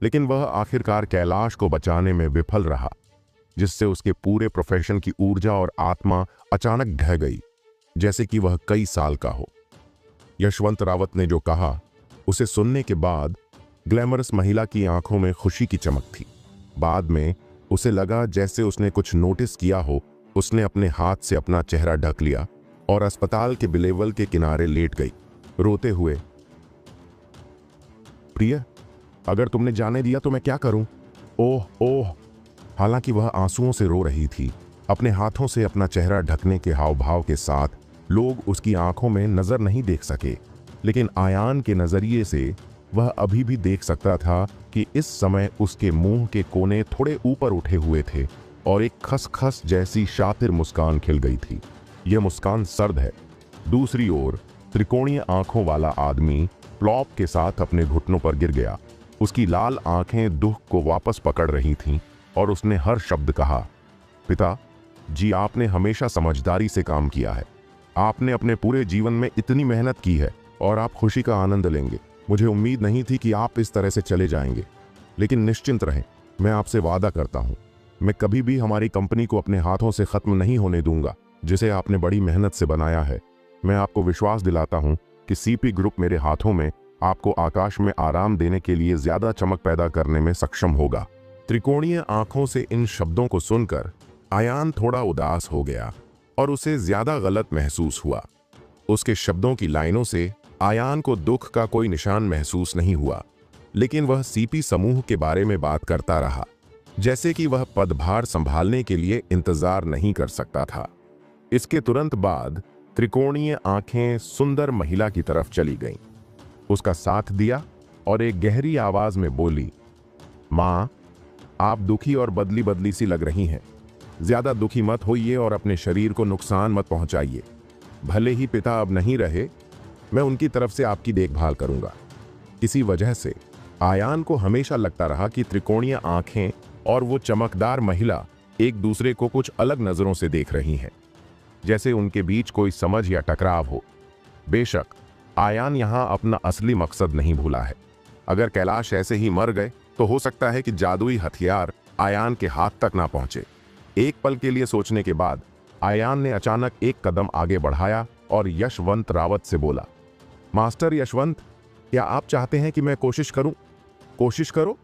S2: लेकिन वह आखिरकार कैलाश को बचाने में विफल रहा, जिससे उसके पूरे प्रोफेशन की ऊर्जा और आत्मा अचानक ढह गई, जैसे कि वह कई साल का हो। यशवंत रावत ने जो कहा उसे सुनने के बाद ग्लैमरस महिला की आंखों में खुशी की चमक थी। बाद में उसे लगा जैसे उसने कुछ नोटिस किया हो। उसने अपने हाथ से अपना चेहरा ढक लिया और अस्पताल के बिलेवल के किनारे लेट गई, रोते हुए। प्रिय, अगर तुमने जाने दिया तो मैं क्या करूं? ओह ओह। हालांकि वह आंसुओं से रो रही थी। अपने हाथों से अपना चेहरा ढकने के हाव भाव के साथ लोग उसकी आंखों में नजर नहीं देख सके, लेकिन आयान के नजरिए से वह अभी भी देख सकता था कि इस समय उसके मुंह के कोने थोड़े ऊपर उठे हुए थे और एक खसखस जैसी शातिर मुस्कान खिल गई थी। यह मुस्कान सर्द है। दूसरी ओर त्रिकोणीय आंखों वाला आदमी प्लॉप के साथ अपने घुटनों पर गिर गया। उसकी लाल आंखें दुख को वापस पकड़ रही थीं और उसने हर शब्द कहा, पिता जी, आपने हमेशा समझदारी से काम किया है। आपने अपने पूरे जीवन में इतनी मेहनत की है और आप खुशी का आनंद लेंगे। मुझे उम्मीद नहीं थी कि आप इस तरह से चले जाएंगे, लेकिन निश्चिंत रहें, मैं आपसे वादा करता हूं, मैं कभी भी हमारी कंपनी को अपने हाथों से खत्म नहीं होने दूंगा, जिसे आपने बड़ी मेहनत से बनाया है। मैं आपको विश्वास दिलाता हूं कि सीपी ग्रुप मेरे हाथों में आपको आकाश में आराम देने के लिए ज्यादा चमक पैदा करने में सक्षम होगा। त्रिकोणीय आंखों से इन शब्दों को सुनकर आयान थोड़ा उदास हो गया और उसे ज्यादा गलत महसूस हुआ। उसके शब्दों की लाइनों से आयान को दुख का कोई निशान महसूस नहीं हुआ, लेकिन वह सीपी समूह के बारे में बात करता रहा, जैसे कि वह पदभार संभालने के लिए इंतजार नहीं कर सकता था। इसके तुरंत बाद त्रिकोणीय आंखें सुंदर महिला की तरफ चली गईं, उसका साथ दिया और एक गहरी आवाज में बोली, मां, आप दुखी और बदली बदली सी लग रही हैं। ज्यादा दुखी मत होइए और अपने शरीर को नुकसान मत पहुंचाइए। भले ही पिता अब नहीं रहे, मैं उनकी तरफ से आपकी देखभाल करूंगा। किसी वजह से आयान को हमेशा लगता रहा कि त्रिकोणीय आंखें और वो चमकदार महिला एक दूसरे को कुछ अलग नजरों से देख रही हैं, जैसे उनके बीच कोई समझ या टकराव हो। बेशक आयान यहां अपना असली मकसद नहीं भूला है। अगर कैलाश ऐसे ही मर गए तो हो सकता है कि जादुई हथियार आयान के हाथ तक ना पहुंचे। एक पल के लिए सोचने के बाद आयान ने अचानक एक कदम आगे बढ़ाया और यशवंत रावत से बोला, मास्टर यशवंत, क्या आप चाहते हैं कि मैं कोशिश करूं? कोशिश करो?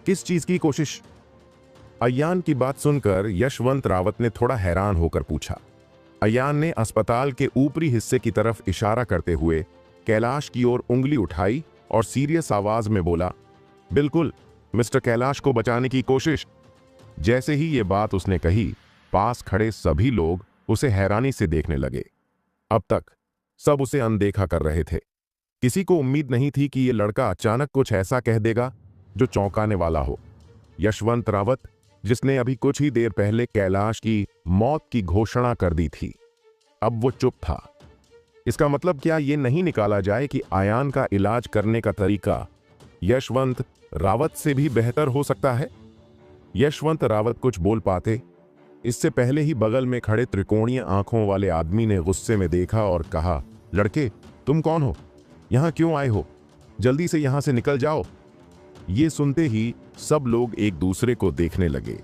S2: किस चीज की कोशिश? आयान की बात सुनकर यशवंत रावत ने थोड़ा हैरान होकर पूछा। आयान ने अस्पताल के ऊपरी हिस्से की तरफ इशारा करते हुए कैलाश की ओर उंगली उठाई और सीरियस आवाज में बोला, बिल्कुल, मिस्टर कैलाश को बचाने की कोशिश। जैसे ही ये बात उसने कही, पास खड़े सभी लोग उसे हैरानी से देखने लगे। अब तक सब उसे अनदेखा कर रहे थे। किसी को उम्मीद नहीं थी कि ये लड़का अचानक कुछ ऐसा कह देगा जो चौंकाने वाला हो। यशवंत रावत, जिसने अभी कुछ ही देर पहले कैलाश की मौत की घोषणा कर दी थी, अब वो चुप था। इसका मतलब क्या ये नहीं निकाला जाए कि आयान का इलाज करने का तरीका यशवंत रावत से भी बेहतर हो सकता है? यशवंत रावत कुछ बोल पाते, इससे पहले ही बगल में खड़े त्रिकोणीय आंखों वाले आदमी ने गुस्से में देखा और कहा, लड़के, तुम कौन हो? यहां क्यों आए हो? जल्दी से यहां से निकल जाओ। ये सुनते ही सब लोग एक दूसरे को देखने लगे।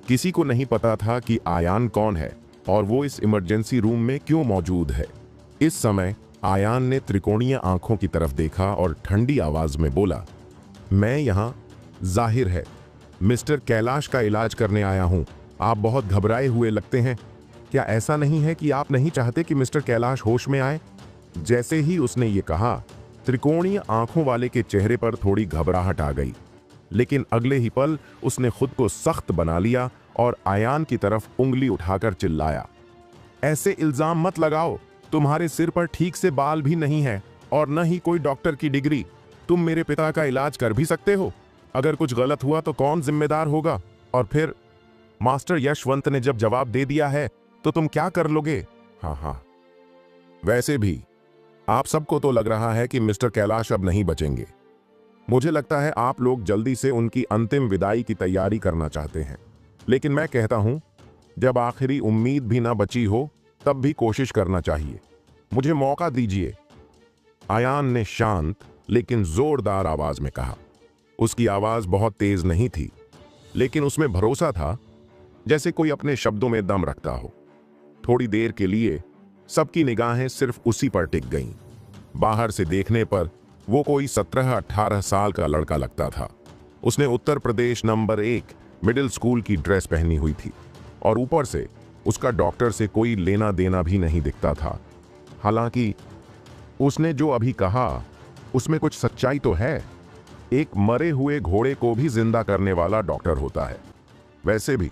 S2: किसी को नहीं पता था कि आयान कौन है और वो इस इमरजेंसी रूम में क्यों मौजूद है। इस समय आयान ने त्रिकोणीय आंखों की तरफ देखा और ठंडी आवाज में बोला, मैं यहां जाहिर है मिस्टर कैलाश का इलाज करने आया हूं। आप बहुत घबराए हुए लगते हैं। क्या ऐसा नहीं है कि आप नहीं चाहते कि मिस्टर कैलाश होश में आए? जैसे ही उसने ये कहा, त्रिकोणीय आंखों वाले के चेहरे पर थोड़ी घबराहट आ गई, लेकिन अगले ही पल उसने खुद को सख्त बना लिया और आयान की तरफ उंगली उठाकर चिल्लाया, ऐसे इल्जाम मत लगाओ। तुम्हारे सिर पर ठीक से बाल भी नहीं है और न ही कोई डॉक्टर की डिग्री। तुम मेरे पिता का इलाज कर भी सकते हो। अगर कुछ गलत हुआ तो कौन जिम्मेदार होगा? और फिर मास्टर यशवंत ने जब जवाब दे दिया है तो तुम क्या कर लोगे? हाँ, वैसे भी आप सबको तो लग रहा है कि मिस्टर कैलाश अब नहीं बचेंगे। मुझे लगता है आप लोग जल्दी से उनकी अंतिम विदाई की तैयारी करना चाहते हैं, लेकिन मैं कहता हूं, जब आखिरी उम्मीद भी ना बची हो तब भी कोशिश करना चाहिए। मुझे मौका दीजिए, आयान ने शांत लेकिन जोरदार आवाज में कहा। उसकी आवाज बहुत तेज नहीं थी, लेकिन उसमें भरोसा था, जैसे कोई अपने शब्दों में दम रखता हो। थोड़ी देर के लिए सबकी निगाहें सिर्फ उसी पर टिक गईं। बाहर से देखने पर वो कोई 17-18 साल का लड़का लगता था। उसने Uttar Pradesh number 1 middle school की ड्रेस पहनी हुई थी और ऊपर से उसका डॉक्टर से कोई लेना देना भी नहीं दिखता था। हालांकि उसने जो अभी कहा उसमें कुछ सच्चाई तो है। एक मरे हुए घोड़े को भी जिंदा करने वाला डॉक्टर होता है। वैसे भी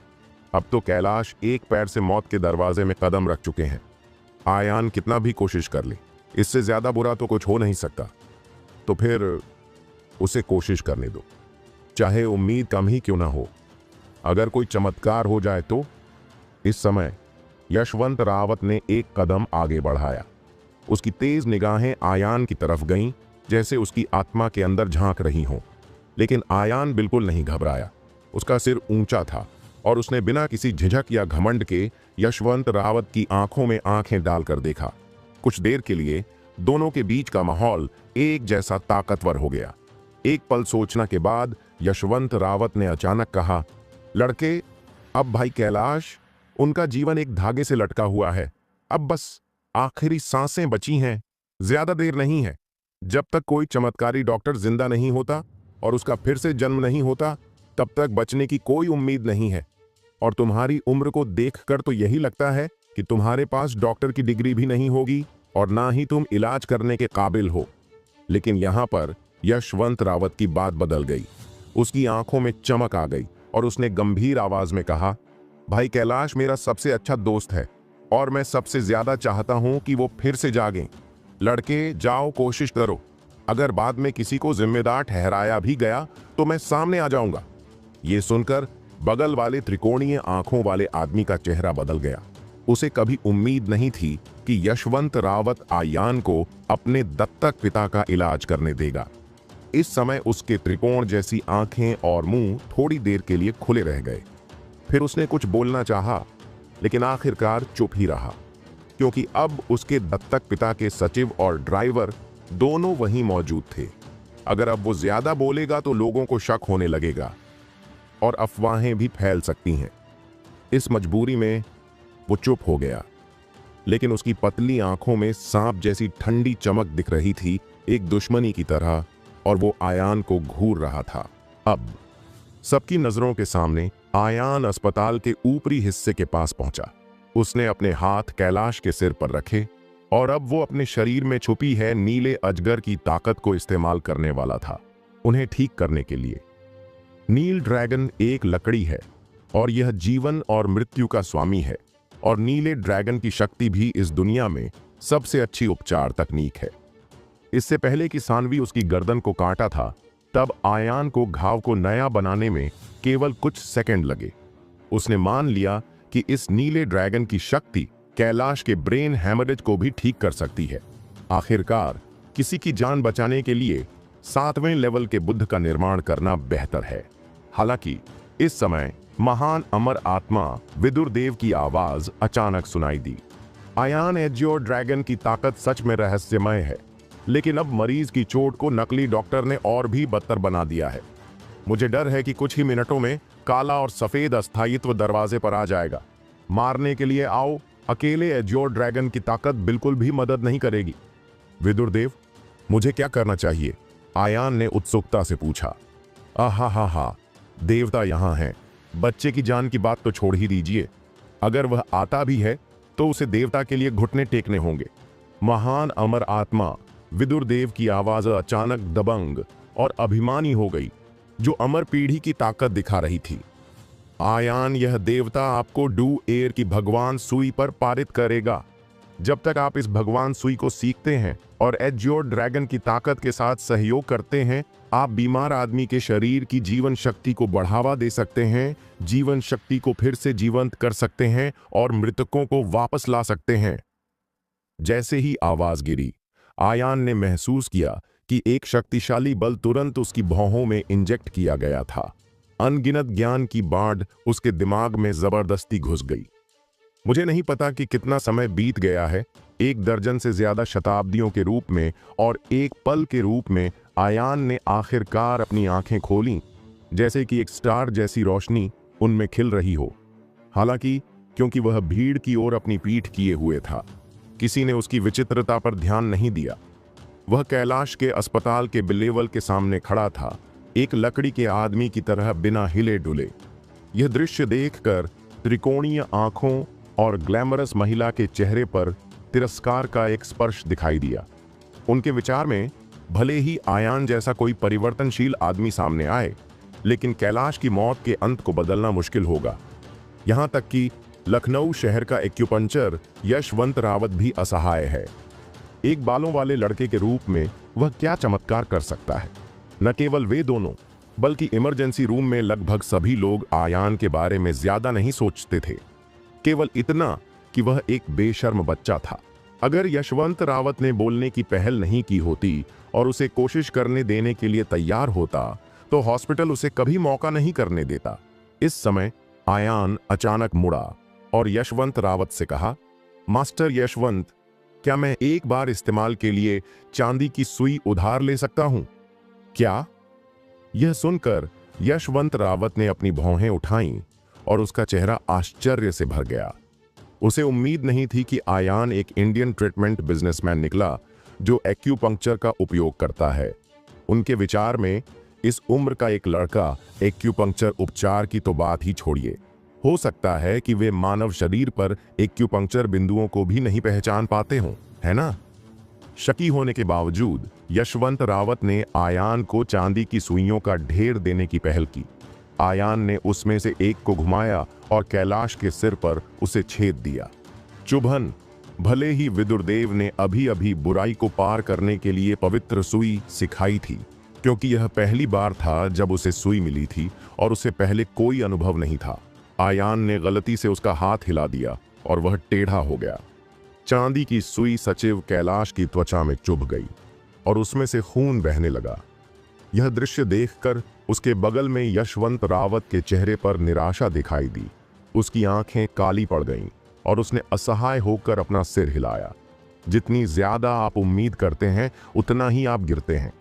S2: अब तो कैलाश एक पैर से मौत के दरवाजे में कदम रख चुके हैं। आयान कितना भी कोशिश कर ले, इससे ज्यादा बुरा तो कुछ हो नहीं सकता। तो फिर उसे कोशिश करने दो, चाहे उम्मीद कम ही क्यों ना हो। अगर कोई चमत्कार हो जाए तो। इस समय यशवंत रावत ने एक कदम आगे बढ़ाया। उसकी तेज निगाहें आयान की तरफ गईं, जैसे उसकी आत्मा के अंदर झांक रही हों। लेकिन आयान बिल्कुल नहीं घबराया। उसका सिर ऊंचा था और उसने बिना किसी झिझक या घमंड के यशवंत रावत की आंखों में आंखें डालकर देखा। कुछ देर के लिए दोनों के बीच का माहौल एक जैसा ताकतवर हो गया। एक पल सोचने के बाद यशवंत रावत ने अचानक कहा, लड़के, अब भाई कैलाश, उनका जीवन एक धागे से लटका हुआ है। अब बस आखिरी सांसें बची हैं। ज्यादा देर नहीं है। जब तक कोई चमत्कारी डॉक्टर जिंदा नहीं होता और उसका फिर से जन्म नहीं होता, तब तक बचने की कोई उम्मीद नहीं है। और तुम्हारी उम्र को देखकर तो यही लगता है कि तुम्हारे पास डॉक्टर की डिग्री भी नहीं होगी और ना ही तुम इलाज करने के काबिल हो। लेकिन यहां पर यशवंत रावत की बात बदल गई। उसकी आंखों में चमक आ गई और उसने गंभीर आवाज में कहा, भाई कैलाश मेरा सबसे अच्छा दोस्त है और मैं सबसे ज्यादा चाहता हूं कि वो फिर से जागें। लड़के जाओ, कोशिश करो। अगर बाद में किसी को जिम्मेदार ठहराया भी गया तो मैं सामने आ जाऊंगा। ये सुनकर बगल वाले त्रिकोणीय आंखों वाले आदमी का चेहरा बदल गया। उसे कभी उम्मीद नहीं थी कि यशवंत रावत आयान को अपने दत्तक पिता का इलाज करने देगा। इस समय उसके त्रिकोण जैसी आंखें और मुंह थोड़ी देर के लिए खुले रह गए। फिर उसने कुछ बोलना चाहा, लेकिन आखिरकार चुप ही रहा, क्योंकि अब उसके दत्तक पिता के सचिव और ड्राइवर दोनों वहीं मौजूद थे। अगर अब वो ज्यादा बोलेगा तो लोगों को शक होने लगेगा और अफवाहें भी फैल सकती हैं। इस मजबूरी में वो चुप हो गया, लेकिन उसकी पतली आंखों में सांप जैसी ठंडी चमक दिख रही थी, एक दुश्मनी की तरह, और वो आयान को घूर रहा था। अब सबकी नजरों के सामने आयान अस्पताल के ऊपरी हिस्से के पास पहुंचा। उसने अपने हाथ कैलाश के सिर पर रखे और अब वो अपने शरीर में छुपी है नीले अजगर की ताकत को इस्तेमाल करने वाला था उन्हें ठीक करने के लिए। नील ड्रैगन एक लकड़ी है और यह जीवन और मृत्यु का स्वामी है, और नीले ड्रैगन की शक्ति भी इस दुनिया में सबसे अच्छी उपचार तकनीक है। इससे पहले कि सानवी उसकी गर्दन को काटा था, तब आयान को घाव को नया बनाने में केवल कुछ सेकंड लगे। उसने मान लिया कि इस नीले ड्रैगन की शक्ति कैलाश के ब्रेन हैमरेज को भी ठीक कर सकती है। आखिरकार किसी की जान बचाने के लिए 7वें लेवल के बुद्ध का निर्माण करना बेहतर है। हालांकि इस समय महान अमर आत्मा विदुरदेव की आवाज अचानक सुनाई दी। आयान एज्योर ड्रैगन की ताकत सच में रहस्यमय है, लेकिन अब मरीज की चोट को नकली डॉक्टर ने और भी बदतर बना दिया है। मुझे डर है कि कुछ ही मिनटों में काला और सफेद अस्थायित्व दरवाजे पर आ जाएगा। मारने के लिए आओ, अकेले एज्योर ड्रैगन की ताकत बिल्कुल भी मदद नहीं करेगी। विदुरदेव, मुझे क्या करना चाहिए? आयान ने उत्सुकता से पूछा। आहा, देवता यहाँ हैं। बच्चे की जान की बात तो छोड़ ही दीजिए। अगर वह आता भी है तो उसे देवता के लिए घुटने टेकने होंगे। महान अमर आत्मा विदुरदेव की आवाज अचानक दबंग और अभिमानी हो गई, जो अमर पीढ़ी की ताकत दिखा रही थी। आयान, यह देवता आपको डू एयर की भगवान सुई पर पारित करेगा। जब तक आप इस भगवान सुई को सीखते हैं और एज्योर ड्रैगन की ताकत के साथ सहयोग करते हैं, आप बीमार आदमी के शरीर की जीवन शक्ति को बढ़ावा दे सकते हैं, जीवन शक्ति को फिर से जीवंत कर सकते हैं और मृतकों को वापस ला सकते हैं। जैसे ही आवाज गिरी, आयान ने महसूस किया कि एक शक्तिशाली बल तुरंत उसकी भौहों में इंजेक्ट किया गया था। अनगिनत ज्ञान की बाढ़ उसके दिमाग में जबरदस्ती घुस गई। मुझे नहीं पता कि कितना समय बीत गया है, 1 दर्जन से ज्यादा शताब्दियों के रूप में और एक पल के रूप में आयान ने आखिरकार अपनी आंखें खोलीं, जैसे कि एक स्टार जैसी रोशनी उनमें खिल रही हो। हालांकि क्योंकि वह भीड़ की ओर अपनी पीठ किए हुए था, किसी ने उसकी विचित्रता पर ध्यान नहीं दिया। वह कैलाश के अस्पताल के बिलेवल के सामने खड़ा था, एक लकड़ी के आदमी की तरह बिना हिले डुले। यह दृश्य देखकर त्रिकोणीय आंखों और ग्लैमरस महिला के चेहरे पर तिरस्कार का एक स्पर्श दिखाई दिया। उनके विचार में भले ही आयान जैसा कोई परिवर्तनशील आदमी सामने आए, लेकिन कैलाश की मौत के अंत को बदलना मुश्किल होगा। यहां तक कि लखनऊ शहर का एक्यूपंक्चर यशवंत रावत भी असहाय है। एक बालों वाले लड़के के रूप में वह क्या चमत्कार कर सकता है? न केवल वे दोनों, बल्कि इमरजेंसी रूम में लगभग सभी लोग आयान के बारे में ज्यादा नहीं सोचते थे, केवल इतना कि वह एक बेशर्म बच्चा था। अगर यशवंत रावत ने बोलने की पहल नहीं की होती और उसे कोशिश करने देने के लिए तैयार होता, तो हॉस्पिटल उसे कभी मौका नहीं करने देता। इस समय आयान अचानक मुड़ा और यशवंत रावत से कहा, मास्टर यशवंत, क्या मैं एक बार इस्तेमाल के लिए चांदी की सुई उधार ले सकता हूं? क्या? यह सुनकर यशवंत रावत ने अपनी भौहें उठाईं और उसका चेहरा आश्चर्य से भर गया। उसे उम्मीद नहीं थी कि आयान एक इंडियन ट्रीटमेंट बिजनेसमैन निकला जो एक्यूपंक्चर का उपयोग करता है। उनके विचार में इस उम्र का एक लड़का एक्यूपंक्चर उपचार की तो बात ही छोड़िए, हो सकता है कि वे मानव शरीर पर एक्यूपंक्चर बिंदुओं को भी नहीं पहचान पाते हों, है ना? शकी होने के बावजूद यशवंत रावत ने आयान को चांदी की सुइयों का ढेर देने की पहल की। आयान ने उसमें से एक को घुमाया और कैलाश के सिर पर उसे छेद दिया। चुभन, भले ही विदुरदेव ने अभी अभी बुराई को पार करने के लिए पवित्र सुई सिखाई थी, क्योंकि यह पहली बार था जब उसे सुई मिली थी और उसे पहले कोई अनुभव नहीं था। आयान ने गलती से उसका हाथ हिला दिया और वह टेढ़ा हो गया। चांदी की सुई सचिव कैलाश की त्वचा में चुभ गई और उसमें से खून बहने लगा। यह दृश्य देखकर उसके बगल में यशवंत रावत के चेहरे पर निराशा दिखाई दी। उसकी आंखें काली पड़ गईं और उसने असहाय होकर अपना सिर हिलाया। जितनी ज्यादा आप उम्मीद करते हैं उतना ही आप गिरते हैं।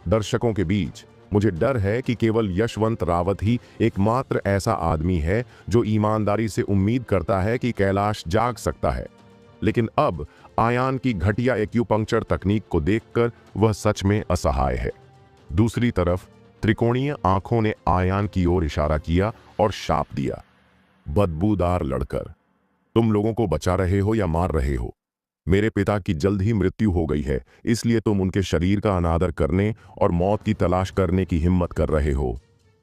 S2: दर्शकों के बीच मुझे डर है कि केवल यशवंत रावत ही एकमात्र ऐसा आदमी है जो ईमानदारी से उम्मीद करता है कि कैलाश जाग सकता है। लेकिन अब आयान की घटिया एक्यूपंक्चर तकनीक को देखकर वह सच में असहाय है। दूसरी तरफ त्रिकोणीय आंखों ने आयान की ओर इशारा किया और शाप दिया, बदबूदार लड़कर, तुम लोगों को बचा रहे हो या मार रहे हो? मेरे पिता की जल्द ही मृत्यु हो गई है, इसलिए तुम उनके शरीर का अनादर करने और मौत की तलाश करने की हिम्मत कर रहे हो।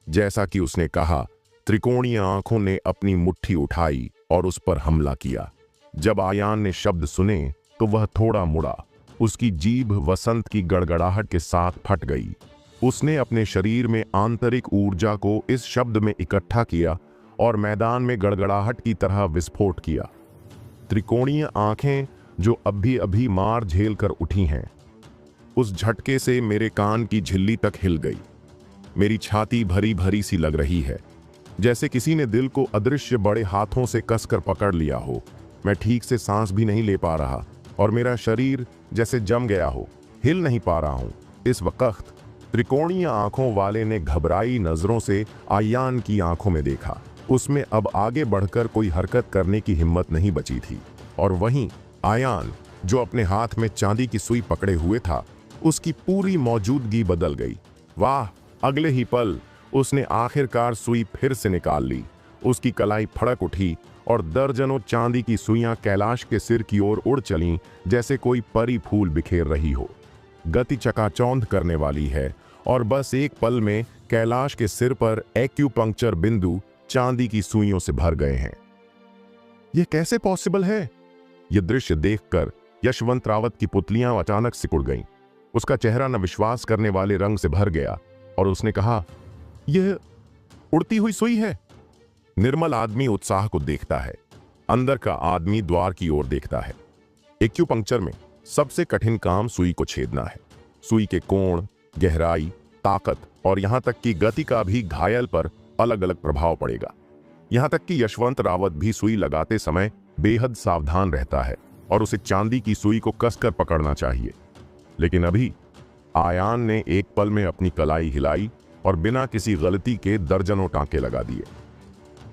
S2: जैसा कि उसने कहा, त्रिकोणीय आंखों ने अपनी मुट्ठी उठाई और उस पर हमला किया। जब आयान ने शब्द सुने तो वह थोड़ा मुड़ा। उसकी जीभ वसंत की गड़गड़ाहट के साथ फट गई। उसने अपने शरीर में आंतरिक ऊर्जा को इस शब्द में इकट्ठा किया और मैदान में गड़गड़ाहट की तरह विस्फोट किया। त्रिकोणीय आंखें जो अभी अभी मार झेल कर उठी हैं, उस झटके से मेरे कान की झिल्ली तक हिल गई। मेरी छाती भरी भरी सी लग रही है, जैसे किसी ने दिल को अदृश्य बड़े हाथों से कसकर पकड़ लिया हो। मैं ठीक से सांस भी नहीं ले पा रहा और मेरा शरीर जैसे जम गया हो, हिल नहीं पा रहा हूं। इस वक्त त्रिकोणीय आंखों वाले ने घबराई नजरों से आयान की आंखों में देखा। उसमें अब आगे बढ़कर कोई हरकत करने की हिम्मत नहीं बची थी। और वहीं आयान, जो अपने हाथ में चांदी की सुई पकड़े हुए था, उसकी पूरी मौजूदगी बदल गई। वाह! अगले ही पल उसने आखिरकार सुई फिर से निकाल ली। उसकी कलाई फड़क उठी और दर्जनों चांदी की सुइयां कैलाश के सिर की ओर उड़ चलीं, जैसे कोई परी फूल बिखेर रही हो। गति चकाचौंध करने वाली है और बस एक पल में कैलाश के सिर पर एक्यूपंक्चर बिंदु चांदी की सुइयों से भर गए हैं। यह कैसे पॉसिबल है? यह दृश्य देखकर यशवंत रावत की पुतलियां अचानक सिकुड़ गईं। उसका चेहरा न विश्वास करने वाले रंग से भर गया और उसने कहा, यह उड़ती हुई सुई है। निर्मल आदमी उत्साह को देखता है, अंदर का आदमी द्वार की ओर देखता है। एक्यूपंक्चर में सबसे कठिन काम सुई को छेदना है। सुई के कोण, गहराई, ताकत और यहां तक कि गति का भी घायल पर अलग अलग प्रभाव पड़ेगा। यहां तक कि यशवंत रावत भी सुई लगाते समय बेहद सावधान रहता है और उसे चांदी की सुई को कसकर पकड़ना चाहिए। लेकिन अभी आयान ने एक पल में अपनी कलाई हिलाई और बिना किसी गलती के दर्जनों टांके लगा दिए।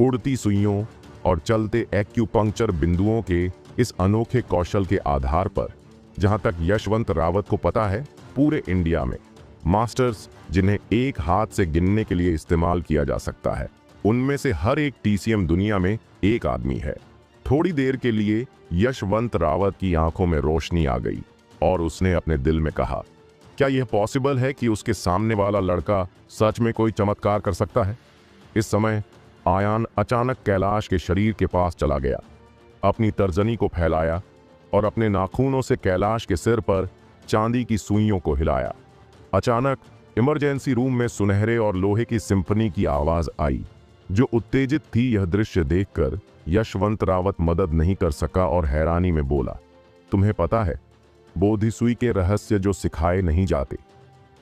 S2: उड़ती सुइयों और चलते एक्यूपंक्चर बिंदुओं के इस अनोखे कौशल के आधार पर, जहां तक यशवंत रावत को पता है, पूरे इंडिया में मास्टर्स जिन्हें एक हाथ से गिनने के लिए इस्तेमाल किया जा सकता है, उनमें से हर एक टीसीएम दुनिया में एक आदमी है। थोड़ी देर के लिए यशवंत रावत की आंखों में रोशनी आ गई और उसने अपने दिल में कहा, क्या यह पॉसिबल है कि उसके सामने वाला लड़का सच में कोई चमत्कार कर सकता है? इस समय आयान अचानक कैलाश के शरीर के पास चला गया, अपनी तर्जनी को फैलाया और अपने नाखूनों से कैलाश के सिर पर चांदी की सुइयों को हिलाया। अचानक इमरजेंसी रूम में सुनहरे और लोहे की सिंफनी की आवाज आई। जो उत्तेजित थी यह दृश्य देखकर यशवंत रावत मदद नहीं कर सका और हैरानी में बोला, तुम्हें पता है, बोधिसुई के रहस्य जो सिखाए नहीं जाते,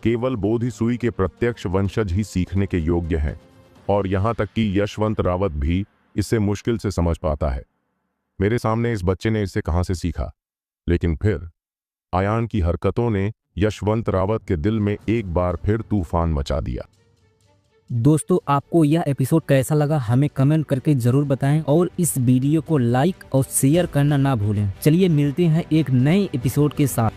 S2: केवल बोधिसुई के प्रत्यक्ष वंशज ही सीखने के योग्य हैं। और यहां तक कि यशवंत रावत भी इसे मुश्किल से समझ पाता है। मेरे सामने इस बच्चे ने इसे कहां से सीखा? लेकिन फिर आयान की हरकतों ने यशवंत रावत के दिल में एक बार फिर तूफान मचा दिया।
S1: दोस्तों आपको यह एपिसोड कैसा लगा हमें कमेंट करके जरूर बताएं और इस वीडियो को लाइक और शेयर करना ना भूलें। चलिए मिलते हैं एक नए एपिसोड के साथ।